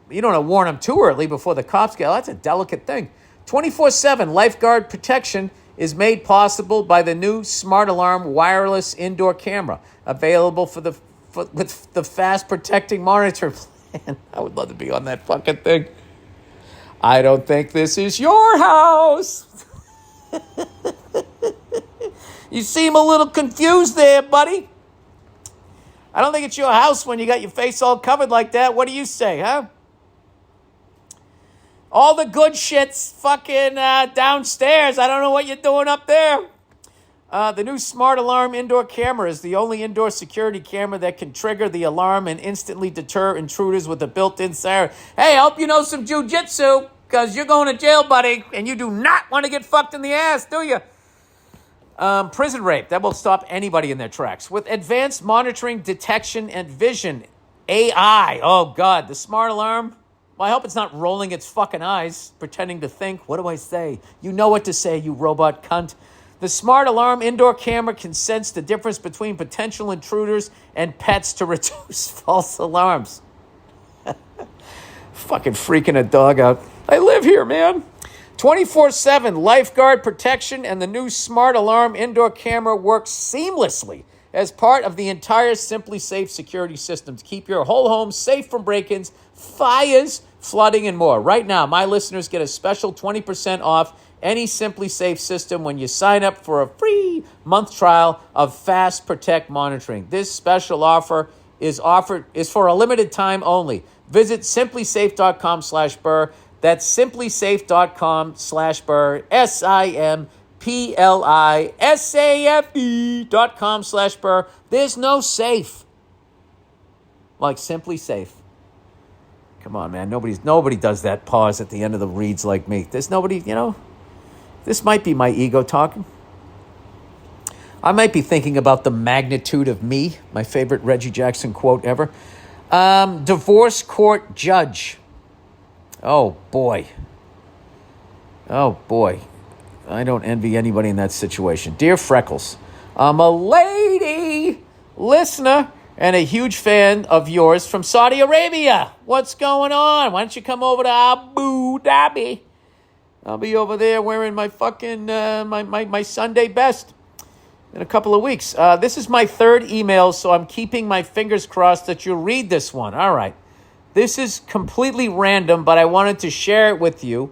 You don't want to warn them too early before the cops get. That's a delicate thing. 24/7 lifeguard protection is made possible by the new smart alarm wireless indoor camera, available with the fast protecting monitor plan. I would love to be on that fucking thing. I don't think this is your house. You seem a little confused there, buddy. I don't think it's your house when you got your face all covered like that. What do you say, huh? All the good shit's fucking downstairs. I don't know what you're doing up there. The new smart alarm indoor camera is the only indoor security camera that can trigger the alarm and instantly deter intruders with a built-in siren. Hey, I hope you know some jujitsu, because you're going to jail, buddy, and you do not want to get fucked in the ass, do you? Prison rape. That will stop anybody in their tracks. With advanced monitoring, detection, and vision, AI. Oh, God. The smart alarm. Well, I hope it's not rolling its fucking eyes, pretending to think. What do I say? You know what to say, you robot cunt. The smart alarm indoor camera can sense the difference between potential intruders and pets to reduce false alarms. Fucking freaking a dog out. I live here, man. 24/7 lifeguard protection and the new smart alarm indoor camera works seamlessly as part of the entire Simply Safe security system to keep your whole home safe from break-ins, fires, flooding, and more. Right now, my listeners get a special 20% off any Simply Safe system when you sign up for a free month trial of Fast Protect monitoring. This special offer is for a limited time only. Visit simplysafe.com/Burr. That's simplysafe.com/Burr. simplysafe.com/Burr. There's no safe like Simply Safe. Come on, man. Nobody does that pause at the end of the reads like me. There's nobody, this might be my ego talking. I might be thinking about the magnitude of me, my favorite Reggie Jackson quote ever. Divorce court judge. Oh, boy. I don't envy anybody in that situation. Dear Freckles, I'm a lady listener and a huge fan of yours from Saudi Arabia. What's going on? Why don't you come over to Abu Dhabi? I'll be over there wearing my fucking, my Sunday best in a couple of weeks. This is my third email, so I'm keeping my fingers crossed that you'll read this one. All right. This is completely random, but I wanted to share it with you.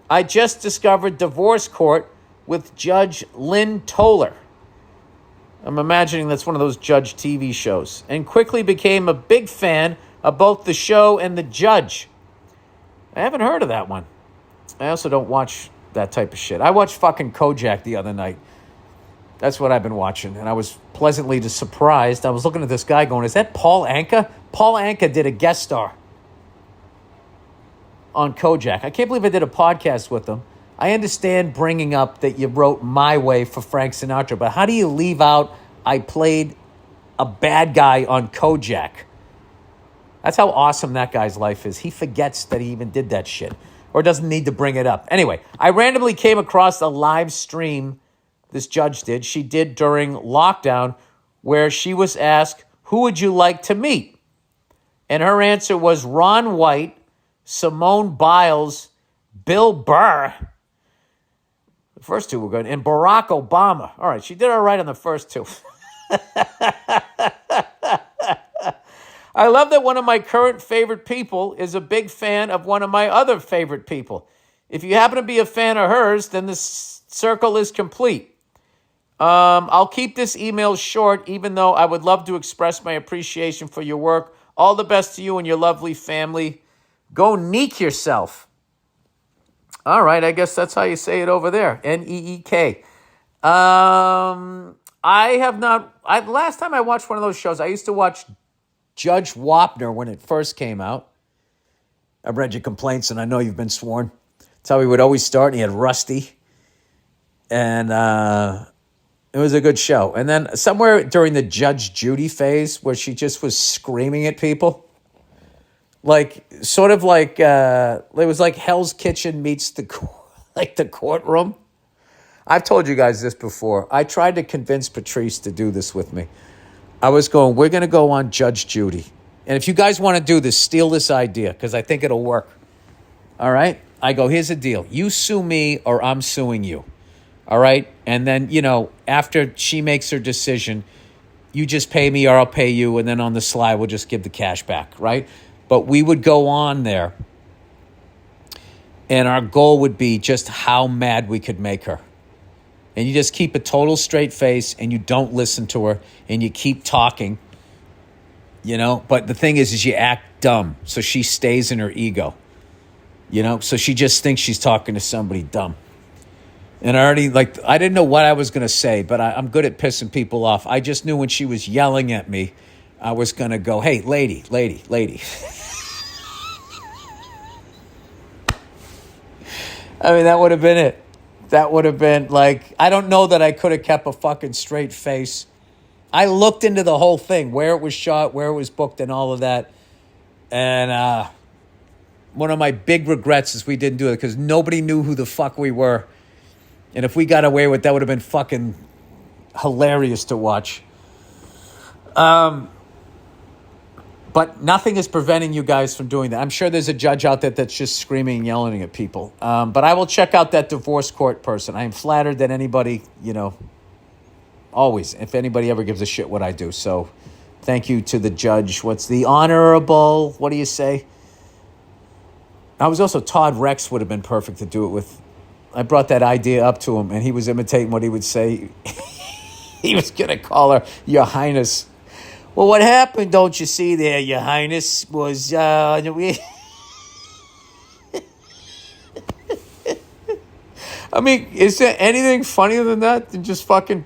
I just discovered Divorce Court with Judge Lynn Toller. I'm imagining that's one of those judge TV shows. And quickly became a big fan of both the show and the judge. I haven't heard of that one. I also don't watch that type of shit. I watched fucking Kojak the other night. That's what I've been watching. And I was pleasantly surprised. I was looking at this guy going, is that Paul Anka? Paul Anka did a guest star on Kojak. I can't believe I did a podcast with him. I understand bringing up that you wrote My Way for Frank Sinatra, but how do you leave out I played a bad guy on Kojak? That's how awesome that guy's life is. He forgets that he even did that shit or doesn't need to bring it up. Anyway, I randomly came across a live stream this judge did. She did during lockdown where she was asked, who would you like to meet? And her answer was Ron White, Simone Biles, Bill Burr. The first two were good. And Barack Obama. All right, she did all right on the first two. I love that one of my current favorite people is a big fan of one of my other favorite people. If you happen to be a fan of hers, then the circle is complete. I'll keep this email short, even though I would love to express my appreciation for your work. All the best to you and your lovely family. Go neek yourself. All right, I guess that's how you say it over there. Neek. Last time I watched one of those shows, I used to watch Judge Wapner when it first came out. I've read your complaints, and I know you've been sworn. That's how he would always start, and he had Rusty. And it was a good show. And then somewhere during the Judge Judy phase, where she just was screaming at people, it was like Hell's Kitchen meets the courtroom. I've told you guys this before. I tried to convince Patrice to do this with me. I was going, we're going to go on Judge Judy. And if you guys want to do this, steal this idea, because I think it'll work. All right? I go, here's the deal. You sue me or I'm suing you. All right? And then, after she makes her decision, you just pay me or I'll pay you. And then on the sly, we'll just give the cash back, right? But we would go on there. And our goal would be just how mad we could make her. And you just keep a total straight face and you don't listen to her and you keep talking, But the thing is you act dumb. So she stays in her ego, So she just thinks she's talking to somebody dumb. And I didn't know what I was going to say, but I'm good at pissing people off. I just knew when she was yelling at me, I was going to go, hey, lady. I mean, that would have been it. That would have been I don't know that I could have kept a fucking straight face. I looked into the whole thing, where it was shot, where it was booked, and all of that. And one of my big regrets is we didn't do it because nobody knew who the fuck we were. And if we got away with that would have been fucking hilarious to watch. But nothing is preventing you guys from doing that. I'm sure there's a judge out there that's just screaming and yelling at people. But I will check out that divorce court person. I am flattered that anybody, always, if anybody ever gives a shit what I do. So thank you to the judge. What's the honorable, what do you say? I was also, Todd Rex would have been perfect to do it with. I brought that idea up to him, and he was imitating what he would say. He was going to call her Your Highness. Well, what happened, don't you see there, Your Highness, was... I mean, is there anything funnier than that? Than just fucking...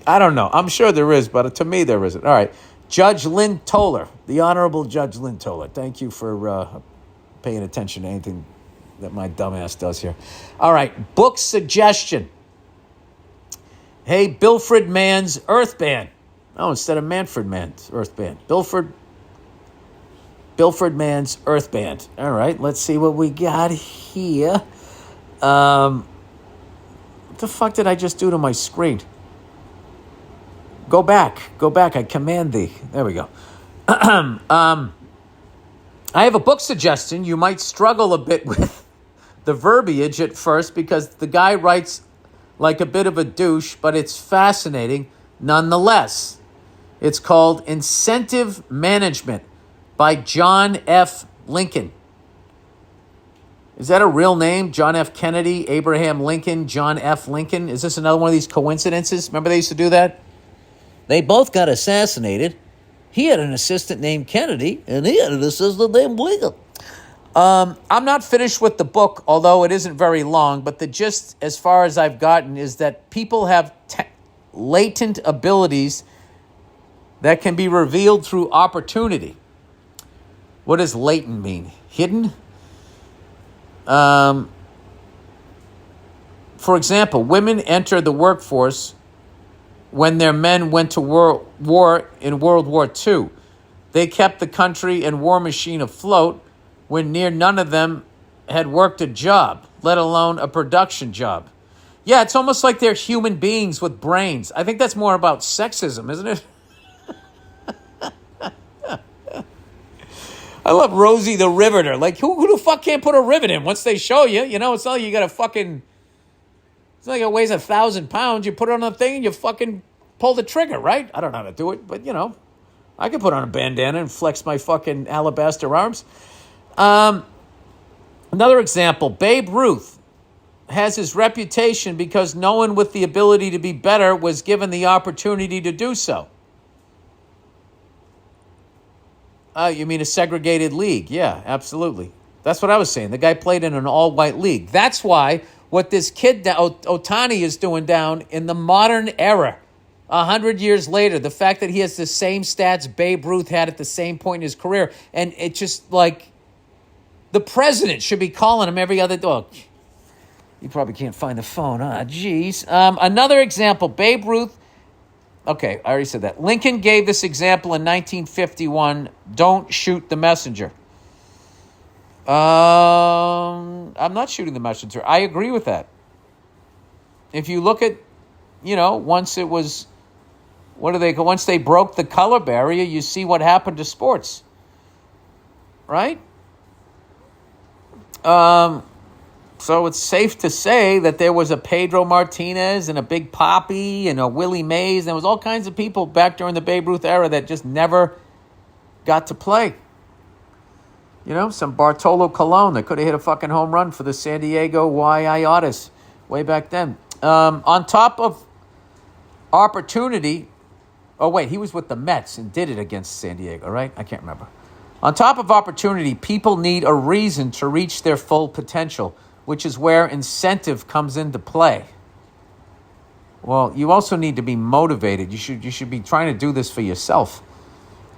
I don't know. I'm sure there is, but to me there isn't. All right. Judge Lynn Toller. The Honorable Judge Lynn Toller. Thank you for paying attention to anything that my dumbass does here. All right. Book suggestion. Hey, Bilfred Mann's Earthband. Oh, instead of Manfred Mann's Earthband. Bilfred Mann's Earthband. All right. Let's see what we got here. What the fuck did I just do to my screen? Go back. I command thee. There we go. I have a book suggestion. You might struggle a bit with the verbiage at first because the guy writes like a bit of a douche, but it's fascinating nonetheless. It's called Incentive Management by John F. Lincoln. Is that a real name? John F. Kennedy, Abraham Lincoln, John F. Lincoln? Is this another one of these coincidences? Remember they used to do that? They both got assassinated. He had an assistant named Kennedy, and he had an assistant named Lincoln. I'm not finished with the book, although it isn't very long, but the gist, as far as I've gotten, is that people have latent abilities that can be revealed through opportunity. What does latent mean? Hidden? For example, women enter the workforce when their men went to war in World War II. They kept the country and war machine afloat when near none of them had worked a job, let alone a production job. Yeah, it's almost like they're human beings with brains. I think that's more about sexism, isn't it? I love Rosie the Riveter. Like, who the fuck can't put a rivet in once they show you? You know, it's not like you got to fucking... It's not like it weighs 1,000 pounds. You put it on the thing and you fucking pull the trigger, right? I don't know how to do it, but, you know, I can put on a bandana and flex my fucking alabaster arms. Another example, Babe Ruth has his reputation because no one with the ability to be better was given the opportunity to do so. You mean a segregated league? Yeah, absolutely. That's what I was saying. The guy played in an all-white league. That's why what this kid, Ohtani, is doing down in the modern era, 100 years later, the fact that he has the same stats Babe Ruth had at the same point in his career, and it just like the president should be calling him every other dog. You probably can't find the phone. Geez. Another example, Babe Ruth. Okay, I already said that. Lincoln gave this example in 1951. Don't shoot the messenger. I'm not shooting the messenger. I agree with that. If you look at, you know, once it was, once they broke the color barrier, you see what happened to sports. Right? So it's safe to say that there was a Pedro Martinez and a Big Papi and a Willie Mays. And there was all kinds of people back during the Babe Ruth era that just never got to play. You know, some Bartolo Colon that could have hit a fucking home run for the San Diego Y.I.Otis way back then. On top of opportunity, oh wait, he was with the Mets and did it against San Diego, right? I can't remember. On top of opportunity, people need a reason to reach their full potential, which is where incentive comes into play. Well, you also need to be motivated. You should be trying to do this for yourself.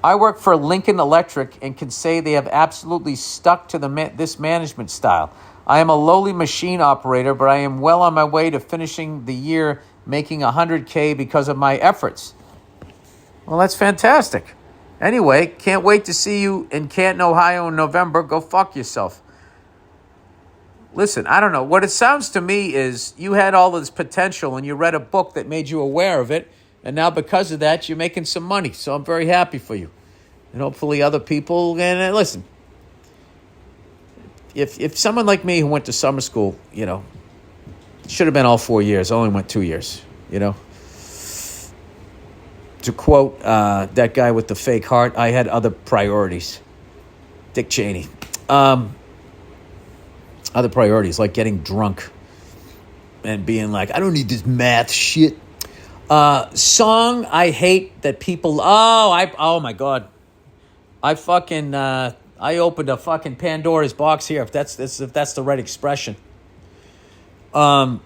I work for Lincoln Electric and can say they have absolutely stuck to this management style. I am a lowly machine operator, but I am well on my way to finishing the year making $100K because of my efforts. Well, that's fantastic. Anyway, can't wait to see you in Canton, Ohio in November. Go fuck yourself. Listen, I don't know. What it sounds to me is you had all this potential and you read a book that made you aware of it. And now because of that, you're making some money. So I'm very happy for you. And hopefully other people. And listen, if someone like me who went to summer school, you know, should have been all 4 years. I only went 2 years, you know. To quote that guy with the fake heart, I had other priorities. Dick Cheney. Other priorities, like getting drunk and being like, I don't need this math shit. Song I hate that people... Oh, my God. I opened a fucking Pandora's box here, if that's the right expression. I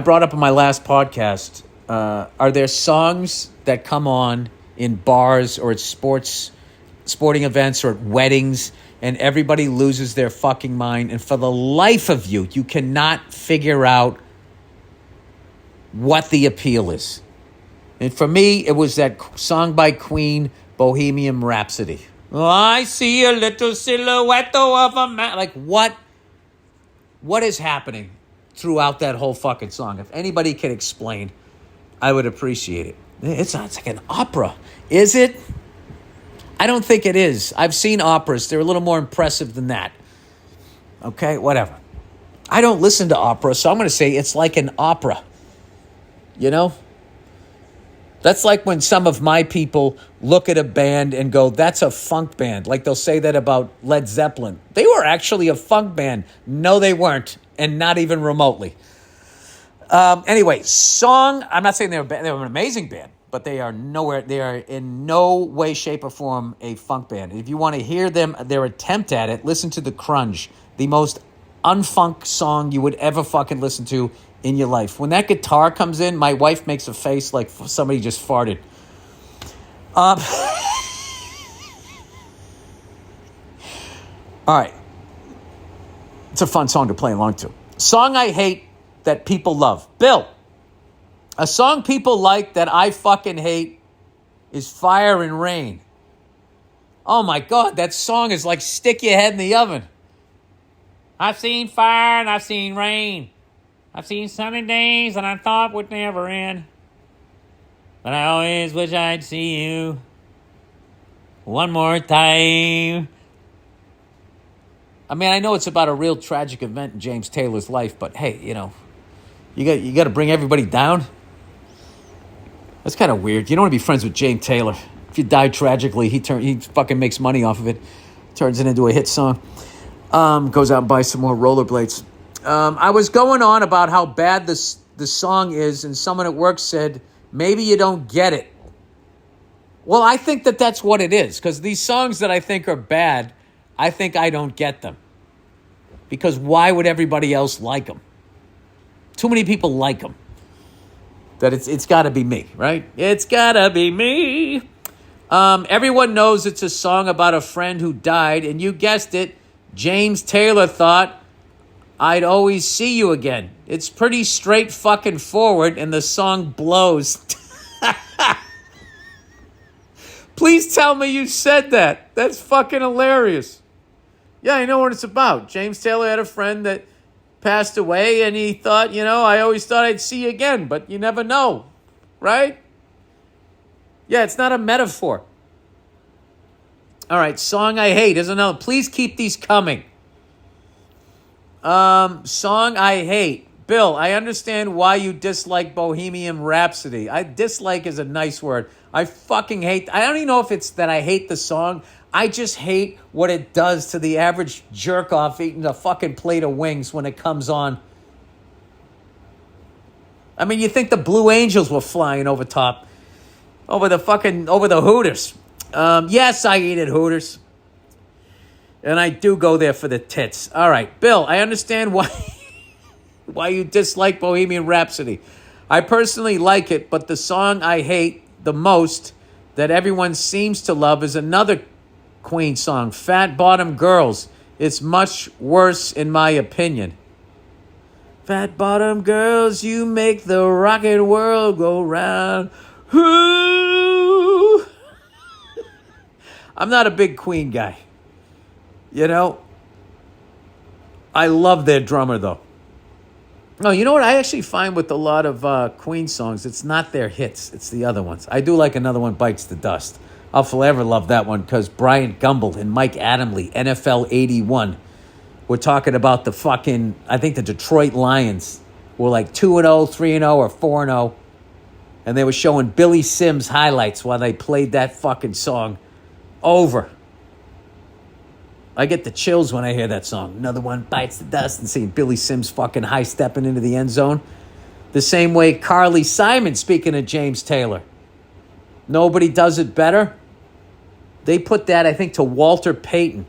brought up in my last podcast, are there songs that come on in bars or at sporting events or at weddings and everybody loses their fucking mind, and for the life of you, you cannot figure out what the appeal is? And for me, it was that song by Queen, Bohemian Rhapsody. Oh, I see a little silhouette of a man. Like, what is happening throughout that whole fucking song? If anybody can explain, I would appreciate it. It's like an opera. Is it? I don't think it is. I've seen operas. They're a little more impressive than that. Okay, whatever. I don't listen to opera, so I'm going to say it's like an opera. You know? That's like when some of my people look at a band and go, that's a funk band. Like they'll say that about Led Zeppelin. They were actually a funk band. No, they weren't. And not even remotely. Anyway, song, I'm not saying they were an amazing band, but they are in no way, shape, or form a funk band. If you want to hear their attempt at it, listen to The Crunge, the most unfunk song you would ever fucking listen to in your life. When that guitar comes in, my wife makes a face like somebody just farted. All right. It's a fun song to play along to. Song I hate that people love. Bill, a song people like that I fucking hate is Fire and Rain. Oh my God, that song is like stick your head in the oven. I've seen fire and I've seen rain. I've seen sunny days that I thought would never end. But I always wish I'd see you one more time. I mean, I know it's about a real tragic event in James Taylor's life, but hey, you know, you got to bring everybody down. That's kind of weird. You don't want to be friends with James Taylor. If you die tragically, he fucking makes money off of it. Turns it into a hit song. Goes out and buys some more rollerblades. I was going on about how bad the song is, and someone at work said, maybe you don't get it. Well, I think that's what it is, because these songs that I think are bad, I think I don't get them. Because why would everybody else like them? Too many people like them. That it's got to be me, right? It's got to be me. Everyone knows it's a song about a friend who died, and you guessed it, James Taylor thought, I'd always see you again. It's pretty straight fucking forward, and the song blows. Please tell me you said that. That's fucking hilarious. Yeah, I know what it's about. James Taylor had a friend that passed away, and he thought, I always thought I'd see you again, but you never know, right? Yeah, it's not a metaphor. All right, song I hate is another. Please keep these coming. Song I hate. Bill, I understand why you dislike Bohemian Rhapsody. Dislike is a nice word. I fucking hate. I don't even know if it's that I hate the song. I just hate what it does to the average jerk off eating a fucking plate of wings when it comes on. I mean, you think the Blue Angels were flying over the Hooters. Yes, I eat at Hooters. And I do go there for the tits. All right, Bill, I understand why you dislike Bohemian Rhapsody. I personally like it, but the song I hate the most that everyone seems to love is another Queen song, Fat Bottom Girls. It's much worse in my opinion. Fat bottom girls, you make the rocket world go round. Ooh. I'm not a big Queen guy. I love their drummer, though. No, you know what? I actually find with a lot of Queen songs, it's not their hits. It's the other ones. I do like Another One Bites the Dust. I'll forever love that one because Brian Gumble and Mike Adamle, NFL 81, were talking about the fucking, I think the Detroit Lions were like 2-0, 3-0, or 4-0. And they were showing Billy Sims highlights while they played that fucking song over. I get the chills when I hear that song. Another one bites the dust, and seeing Billy Sims fucking high-stepping into the end zone. The same way Carly Simon, speaking of James Taylor. Nobody does it better. They put that, I think, to Walter Payton.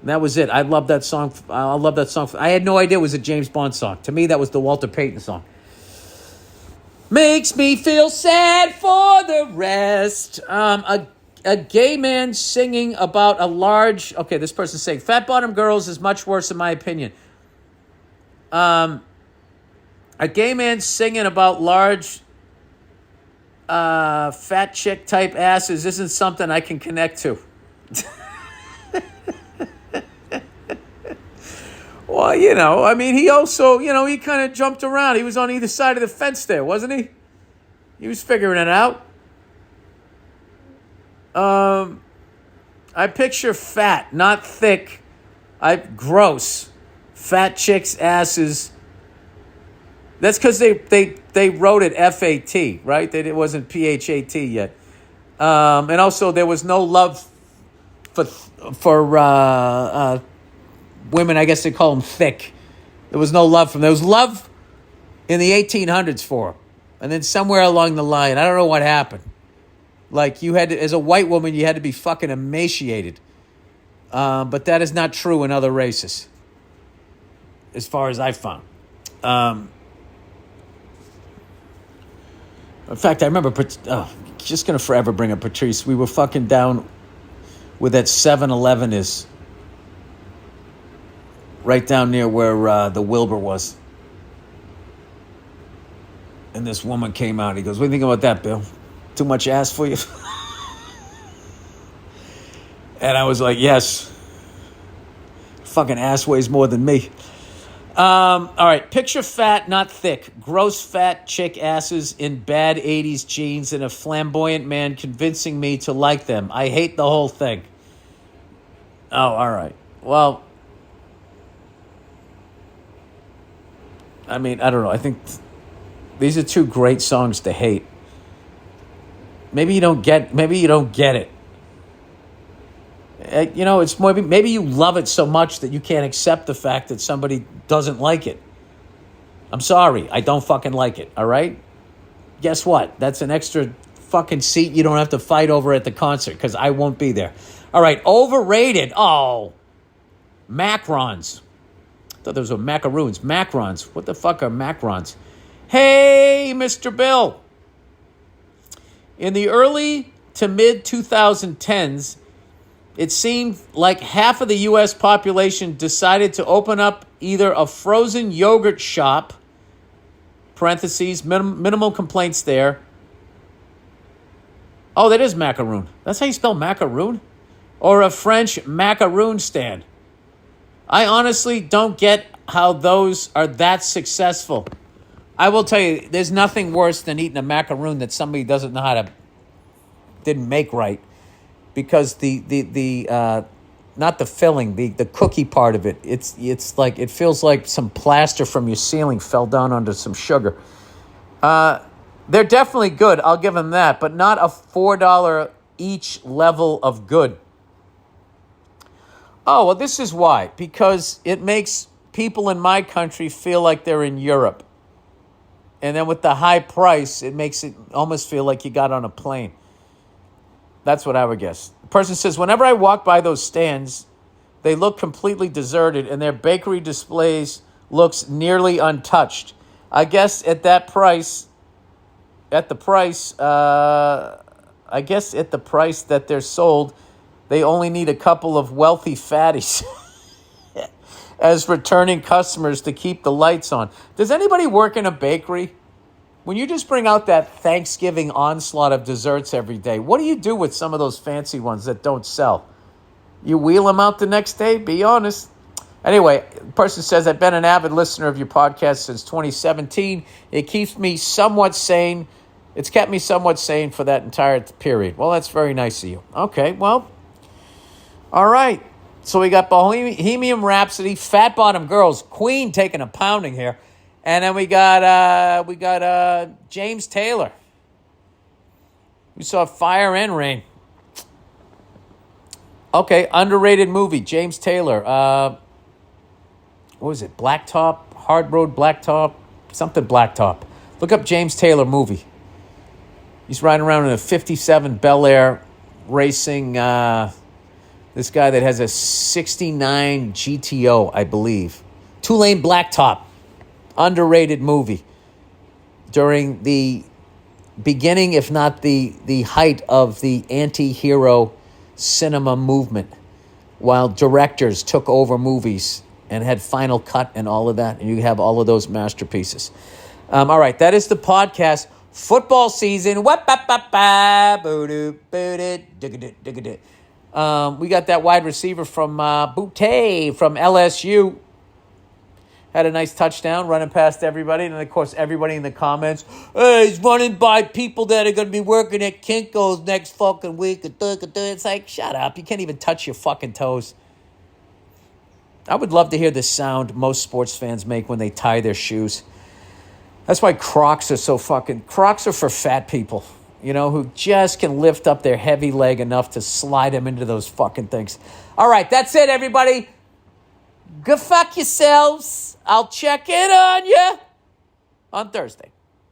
And that was it. I love that song. I love that song. I had no idea it was a James Bond song. To me, that was the Walter Payton song. Makes me feel sad for the rest. A gay man singing about a large... Okay, this person's saying, Fat Bottom Girls is much worse in my opinion. A gay man singing about large fat chick type asses isn't something I can connect to. Well, I mean, he also, he kind of jumped around. He was on either side of the fence there, wasn't he? He was figuring it out. I picture fat, not thick. Gross. Fat chicks' asses. That's because they wrote it F-A-T, right? It wasn't P-H-A-T yet. And also, there was no love for women. I guess they call them thick. There was no love for them. There was love in the 1800s for them. And then somewhere along the line, I don't know what happened. Like, you had to, as a white woman, you had to be fucking emaciated. But that is not true in other races, as far as I found. In fact, I remember, just going to forever bring up Patrice. We were fucking down where that 7-Eleven is. Right down near where the Wilbur was. And this woman came out. He goes, what do you think about that, Bill? Too much ass for you? And I was like, yes. Fucking ass weighs more than me. All right. Picture fat, not thick. Gross fat chick asses in bad 80s jeans and a flamboyant man convincing me to like them. I hate the whole thing. Oh, all right. Well, I mean, I don't know. I think these are two great songs to hate. Maybe you don't get it. It's more, maybe you love it so much that you can't accept the fact that somebody doesn't like it. I'm sorry, I don't fucking like it, all right? Guess what? That's an extra fucking seat you don't have to fight over at the concert, because I won't be there. All right, overrated. Oh, macarons. I thought those were macaroons. Macarons. What the fuck are macarons? Hey, Mr. Bill. In the early to mid 2010s, it seemed like half of the U.S. population decided to open up either a frozen yogurt shop, parentheses, minimal complaints there. Oh, that is macaroon. That's how you spell macaroon? Or a French macaroon stand. I honestly don't get how those are that successful. I will tell you, there's nothing worse than eating a macaroon that somebody didn't make right. Because the not the filling, the cookie part of it, it's like, it feels like some plaster from your ceiling fell down onto some sugar. They're definitely good, I'll give them that, but not a $4 each level of good. Oh, well, this is why. Because it makes people in my country feel like they're in Europe. And then with the high price, it makes it almost feel like you got on a plane. That's what I would guess. The person says, whenever I walk by those stands, they look completely deserted and their bakery displays looks nearly untouched. I guess at the price that they're sold, they only need a couple of wealthy fatties as returning customers to keep the lights on. Does anybody work in a bakery? When you just bring out that Thanksgiving onslaught of desserts every day, what do you do with some of those fancy ones that don't sell? You wheel them out the next day? Be honest. Anyway, the person says, I've been an avid listener of your podcast since 2017. It keeps me somewhat sane. It's kept me somewhat sane for that entire period. Well, that's very nice of you. Okay, well, all right. So we got Bohemian Rhapsody, Fat Bottom Girls, Queen taking a pounding here. And then we got James Taylor. We saw fire and rain. Okay, underrated movie. James Taylor. What was it? Blacktop? Hard Road Blacktop? Something Blacktop. Look up James Taylor movie. He's riding around in a 57 Bel Air racing this guy that has a 69 GTO, I believe. Two-lane blacktop. Underrated movie. During the beginning, if not the height of the anti-hero cinema movement, while directors took over movies and had Final Cut and all of that, and you have all of those masterpieces. All right, that is the podcast. Football season. We got that wide receiver from Butte from LSU. Had a nice touchdown running past everybody. And, of course, everybody in the comments, hey, he's running by people that are going to be working at Kinko's next fucking week. It's like, shut up. You can't even touch your fucking toes. I would love to hear the sound most sports fans make when they tie their shoes. That's why Crocs are so fucking... Crocs are for fat people, you know, who just can lift up their heavy leg enough to slide them into those fucking things. All right, that's it, everybody. Go fuck yourselves. I'll check in on you on Thursday.